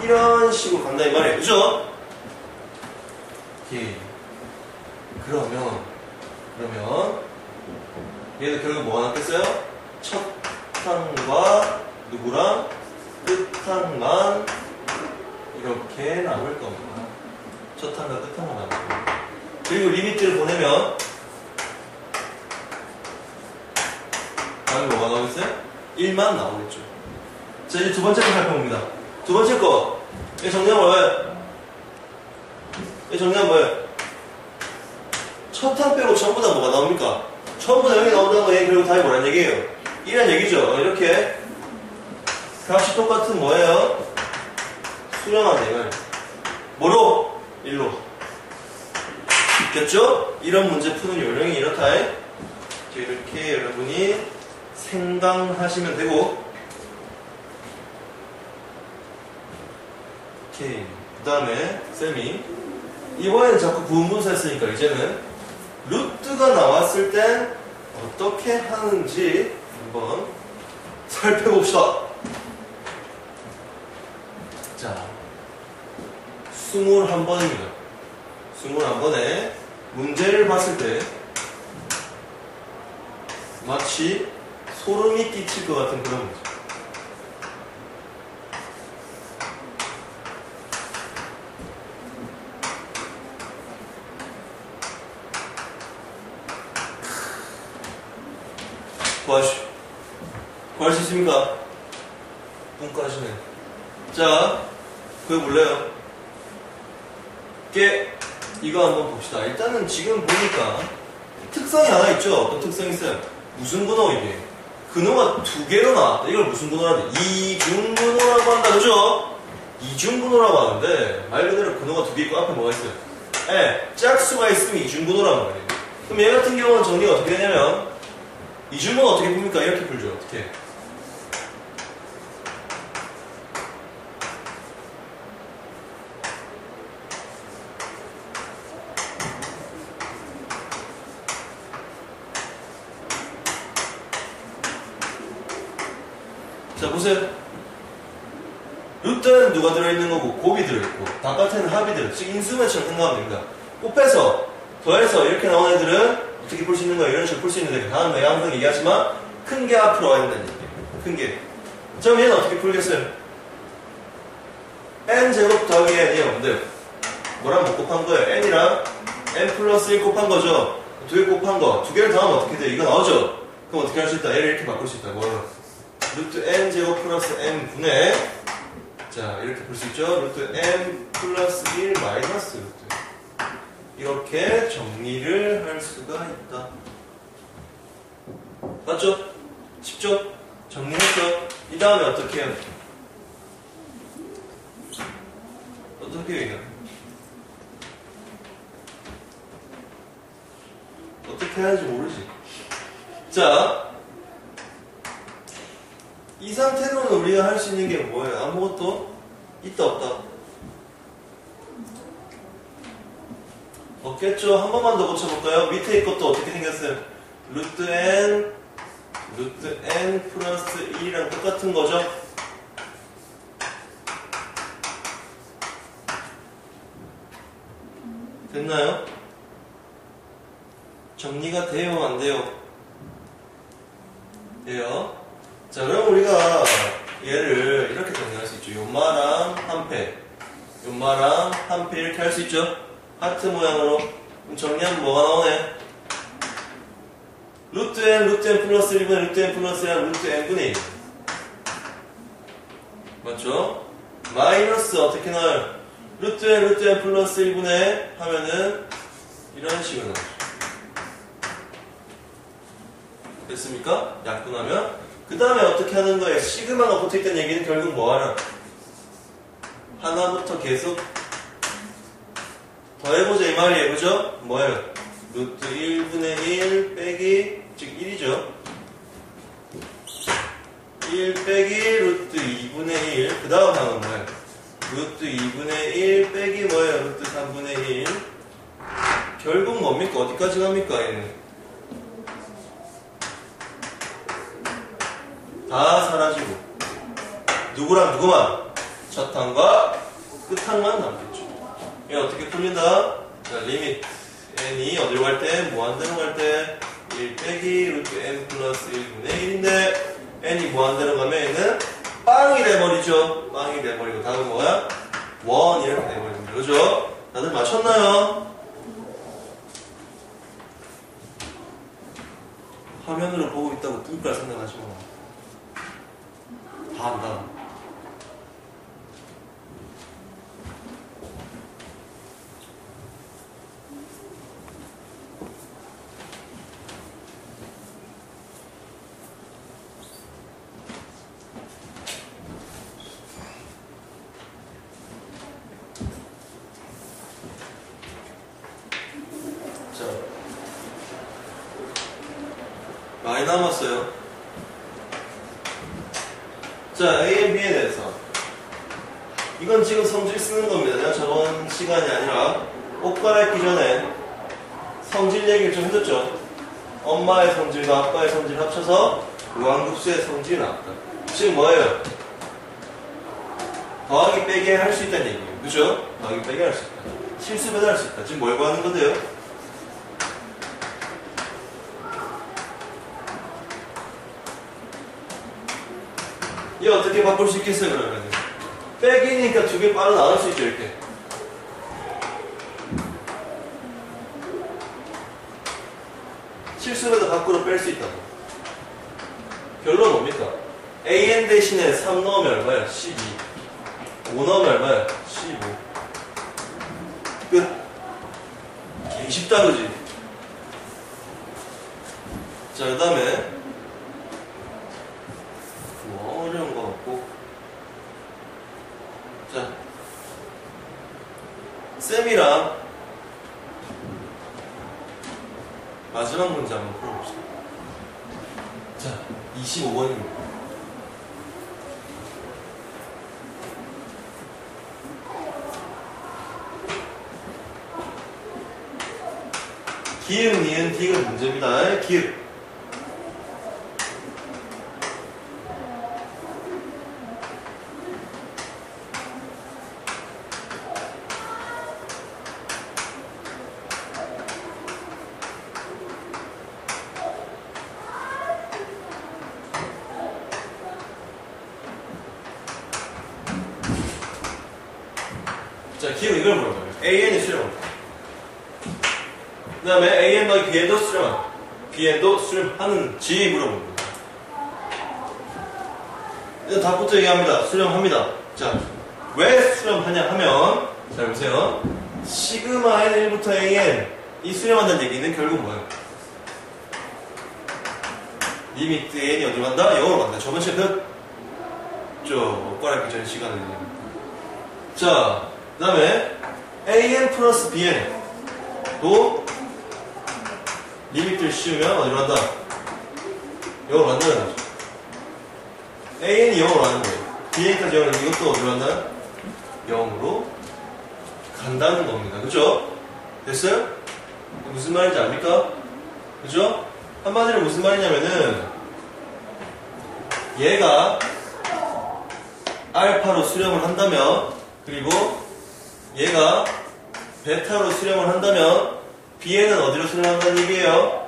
이런 식으로 간다 이 말이에요. 그죠? 오케이. 그러면 얘도 결국 뭐가 남겠어요? 첫 항과 누구랑 끝항만 이렇게 남을 겁니다. 첫 항과 끝항만 남을 겁니다. 그리고 리미트를 보내면 다음에 뭐가 나오겠어요? 1만 나오겠죠. 자, 이제 두 번째 거 살펴봅니다. 두 번째 거. 이 정리하면 뭐예요? 이 정리하면 뭐예요? 첫 항 빼고 전부 다 뭐가 나옵니까? 전부 다 0이 나온다는 거예요. 그리고 답이 뭐란 얘기예요? 1이란 얘기죠. 이렇게 값이 똑같은 뭐예요? 수렴한 얘기예요. 뭐로? 1로. 있겠죠? 이런 문제 푸는 요령이 이렇다. 이렇게 여러분이 생각하시면 되고 오케이. 그 다음에 쌤이 이번에는 자꾸 부분분수 했으니까 이제는 루트가 나왔을 땐 어떻게 하는지 한번 살펴봅시다. 자, 21번입니다. 21번에 문제를 봤을 때 마치 소름이 끼칠 것 같은 그런 문제. 구할 수 있습니까? 뿡까지는. 자, 그거 볼래요? 이거 한번 봅시다. 일단은 지금 보니까 특성이 하나 있죠? 어떤 특성이 있어요? 무슨 근호 이게? 근호가 두 개로 나왔다. 이걸 무슨 근호라는데? 이중근호라고 한다. 그죠? 이중근호라고 하는데 말 그대로 근호가 두 개 있고 앞에 뭐가 있어요? 네, 짝수가 있으면 이중근호라는 거예요. 그럼 얘 같은 경우는 정리가 어떻게 되냐면 이중근호 어떻게 풉니까? 이렇게 풀죠. 어떻게? 자, 보세요. 루트에는 누가 들어있는 거고 곱이 들어있고 바깥에는 합이 들어있고 즉 인수분해처럼 생각하면 됩니다. 곱해서 더해서 이렇게 나온 애들은 어떻게 풀 수 있는 거예요? 이런 식으로 풀 수 있는데 다음 내가 항상 얘기하지만 큰 게 앞으로 와야 된다는 얘기예요. 큰 게. 자, 그럼 얘는 어떻게 풀겠어요? n제곱 더하기 n이에요. 근데 뭐랑 못 곱한 거예요? n이랑 n 플러스 1 곱한 거죠. 두 개 곱한 거. 두 개를 더하면 어떻게 돼요? 이거 나오죠? 그럼 어떻게 할 수 있다? 얘를 이렇게 바꿀 수 있다. 뭐로? 루트 n제곱 플러스 n분의 자, 이렇게 볼 수 있죠? 루트 n 플러스 1 마이너스 루트 이렇게 정리를 할 수가 있다. 맞죠? 쉽죠? 정리했죠? 이 다음에 어떻게 해요? 어떻게 해요? 어떻게 해야 할지 모르지. 자, 이 상태로는 우리가 할 수 있는 게 뭐예요? 아무것도 있다 없다? 없겠죠? 한 번만 더 고쳐볼까요? 밑에 것도 어떻게 생겼어요? 루트 n 플러스 1이랑 똑같은 거죠? 됐나요? 정리가 돼요? 안 돼요? 돼요? 자, 그럼 우리가 얘를 이렇게 정리할 수 있죠. 요마랑 한패, 요마랑 한패 이렇게 할 수 있죠. 하트 모양으로. 그럼 정리하면 뭐가 나오네? 루트 n 플러스 1분의 루트 n 플러스 1은 루트 n분의 1. 맞죠? 마이너스 어떻게 나와요? 루트 n 플러스 1분의 하면은 이런 식으로 나오죠. 됐습니까? 약분하면 그 다음에 어떻게 하는 거예요? 시그마가 붙어있다는 얘기는 결국 뭐하나? 하나부터 계속 더해보자 이 말이에요. 그죠? 뭐예요? 루트 1분의 1 빼기 즉 1이죠. 1 빼기 루트 2분의 1. 그 다음 항은 뭐예요? 루트 2분의 1 빼기 뭐예요? 루트 3분의 1. 결국 뭡니까? 어디까지 갑니까? 얘는 다 사라지고 누구랑 누구만? 첫 항과 끝 항만 남겠죠. 얘 어떻게 풀린다? 자, 리미트 n이 어디로 갈 때? 무한대로 갈 때 1 빼기 루트 n 플러스 1분의 1인데 n이 무한대로 가면 얘는 빵이 돼버리죠. 빵이 돼버리고 다음은 뭐야? 1 이렇게 돼버립니다. 그죠? 다들 맞췄나요? 화면으로 보고 있다고 뚱깔 생각하지 마. 다 안다. 자, 많이 남았어요. 자, A, B에 대해서 이건 지금 성질 쓰는 겁니다. 내가 저번 시간이 아니라 옷 갈아입기 전에 성질 얘기를 좀 해줬죠. 엄마의 성질과 아빠의 성질 합쳐서 무한급수의 성질이 나왔다. 지금 뭐예요? 더하기 빼기 할 수 있다는 얘기예요. 그죠? 더하기 빼기 할 수 있다. 실수 배달할 수 있다. 지금 뭘 구하는 건데요? 얘 어떻게 바꿀 수 있겠어요, 그러면? 빼기니까 두 개 빠져 나올 수 있죠, 이렇게. 실수라도 밖으로 뺄 수 있다고. 결론 뭡니까? AN 대신에 3 넣으면 얼마야? 12. 5 넣으면 얼마야? 15. 끝. 개 쉽다, 그지? 자, 그 다음에 뭐 어려운 거 없고. 자, 쌤이랑 마지막 문제 한번 풀어봅시다. 자, 25번입니다. 기역, 니은, 디귿 문제입니다. 기역. 자, 기억 이걸 물어봐요. AN이 수렴합니다. 그 다음에 AN 더하기 BN도 수렴한, BN도 수렴하는지 물어봅니다. 일단 답부터 얘기합니다. 수렴합니다. 자, 왜 수렴하냐 하면, 잘 보세요. 시그마 N1부터 AN, 이 수렴한다는 얘기는 결국 뭐예요? 리미트 N이 어디로 간다? 0으로 간다. 저번 시간 저, 엇갈아기 전 시간을 얘기합니다. 자, 그 다음에 AN 플러스 BN도 리미트를 씌우면 어디로 간다? 0으로 간다는 거죠. AN이 0으로 가는 거예요. BN까지 0으로 이것도 어디로 간다? 0으로 간다는 겁니다. 그죠? 됐어요? 무슨 말인지 압니까? 그죠? 한마디로 무슨 말이냐면은 얘가 알파로 수렴을 한다면, 그리고 얘가 베타로 수렴을 한다면 BN은 어디로 수렴한다는 얘기예요?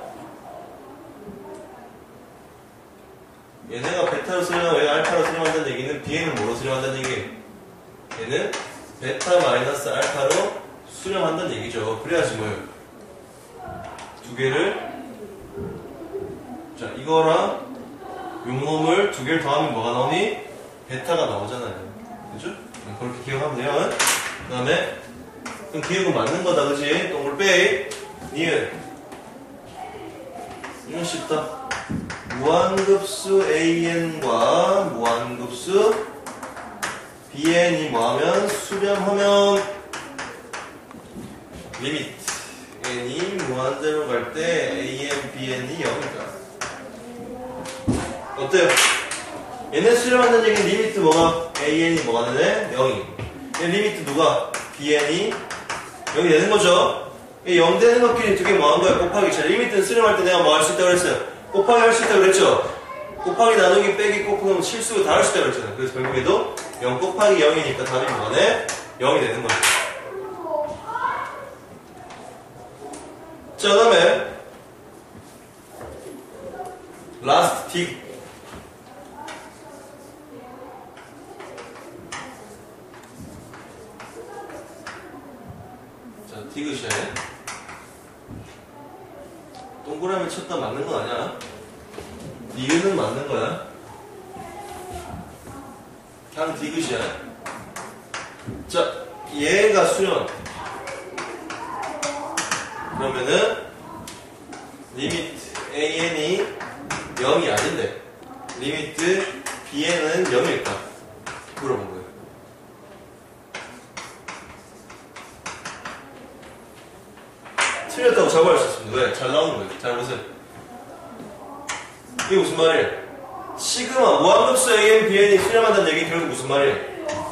얘네가 베타로 수렴하고 얘가 알파로 수렴한다는 얘기는 BN은 뭐로 수렴한다는 얘기예요? 얘는 베타 마이너스 알파로 수렴한다는 얘기죠. 그래야지 뭐예요? 두 개를, 자, 이거랑 용놈을 두 개를 더하면 뭐가 나오니? 베타가 나오잖아요. 그죠? 그렇게 기억하면 돼요. 그 다음에 그럼 기억은 맞는 거다, 그치? 동글 빼 니은. 이건 쉽다. 무한급수 an과 무한급수 bn이 뭐하면 수렴하면 리미트 n이 무한대로 갈 때 an, bn이 0이다. 어때요? 얘네 수렴한다는 얘기는 리미트 뭐가? an이 뭐가 되네? 0이. 얘 리미트 누가? bn이 0이 되는 거죠? 0 되는 것끼리 두 개 뭐 한 거야? 곱하기. 자, 리미트는 수렴할 때 내가 뭐 할 수 있다고 그랬어요? 곱하기 할 수 있다고 그랬죠? 곱하기, 나누기, 빼기, 곱하기, 실수가 다 할 수 있다고 그랬잖아요. 그래서 결국에도 0 곱하기 0이니까 답이 뭐네? 0이 되는 거죠. 자, 그 다음에 last dig. 자, 디귿이야. 동그라미 쳤다 맞는 건 아니야. 니은은 맞는 거야. 그냥 디귿이야. 자, 얘가 수렴. 그러면은 리미트 an이 0이 아닌데 리미트 bn은 0일까? 물어본 거예요. 틀렸다고 자부할 수 있습니다. 왜? 잘 나오는 거예요. 잘 보세요. 이게 무슨 말이에요? 시그마 무한급수 an, bn이 수렴한다는 얘기 결국 무슨 말이에요?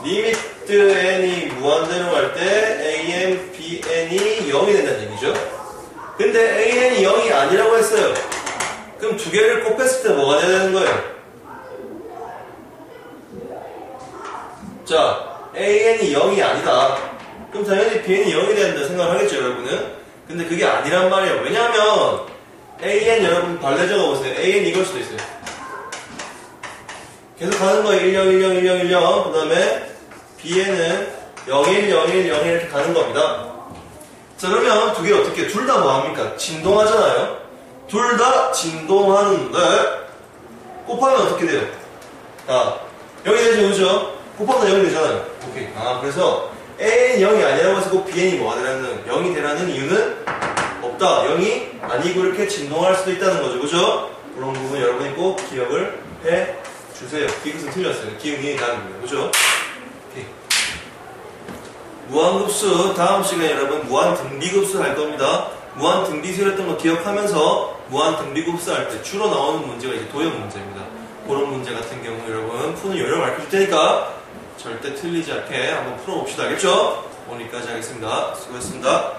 리미트 n이 무한대로 갈 때 an, bn이 0이 된다는 얘기죠. 근데 an이 0이 아니라고 했어요. 그럼 두 개를 곱했을 때 뭐가 돼야 되는 거예요? 자, an이 0이 아니다. 그럼 당연히 bn이 0이 돼야 된다 생각을 하겠죠, 여러분은? 근데 그게 아니란 말이에요. 왜냐하면 an 여러분 발레 적어보세요. an 이걸 수도 있어요. 계속 가는 거예요. 1, 0, 1, 0, 1, 0, 1, 0. 그 다음에 bn은 0, 1, 0, 1, 0, 1 이렇게 가는 겁니다. 자, 그러면 두 개 어떻게, 둘 다 뭐합니까? 진동하잖아요? 둘 다 진동하는데, 곱하면 어떻게 돼요? 아, 0이 되죠, 그죠? 곱하면 0이 되잖아요. 오케이. 아, 그래서, an 0이 아니라고 해서 꼭 bn이 뭐가 되라는, 0이 되라는 이유는 없다. 0이 아니고 이렇게 진동할 수도 있다는 거죠, 그죠? 그런 부분 여러분이 꼭 기억을 해 주세요. 디귿은 틀렸어요. 기억, 니은이 다른 거예요, 그죠? 오케이. 무한급수 다음 시간에 여러분 무한등비급수 할 겁니다. 무한등비수 했던 거 기억하면서 무한등비급수 할 때 주로 나오는 문제가 이제 도형 문제입니다. 그런 문제 같은 경우 여러분 푸는 요령을 알려줄 테니까 절대 틀리지 않게 한번 풀어봅시다. 알겠죠? 오늘까지 하겠습니다. 수고했습니다.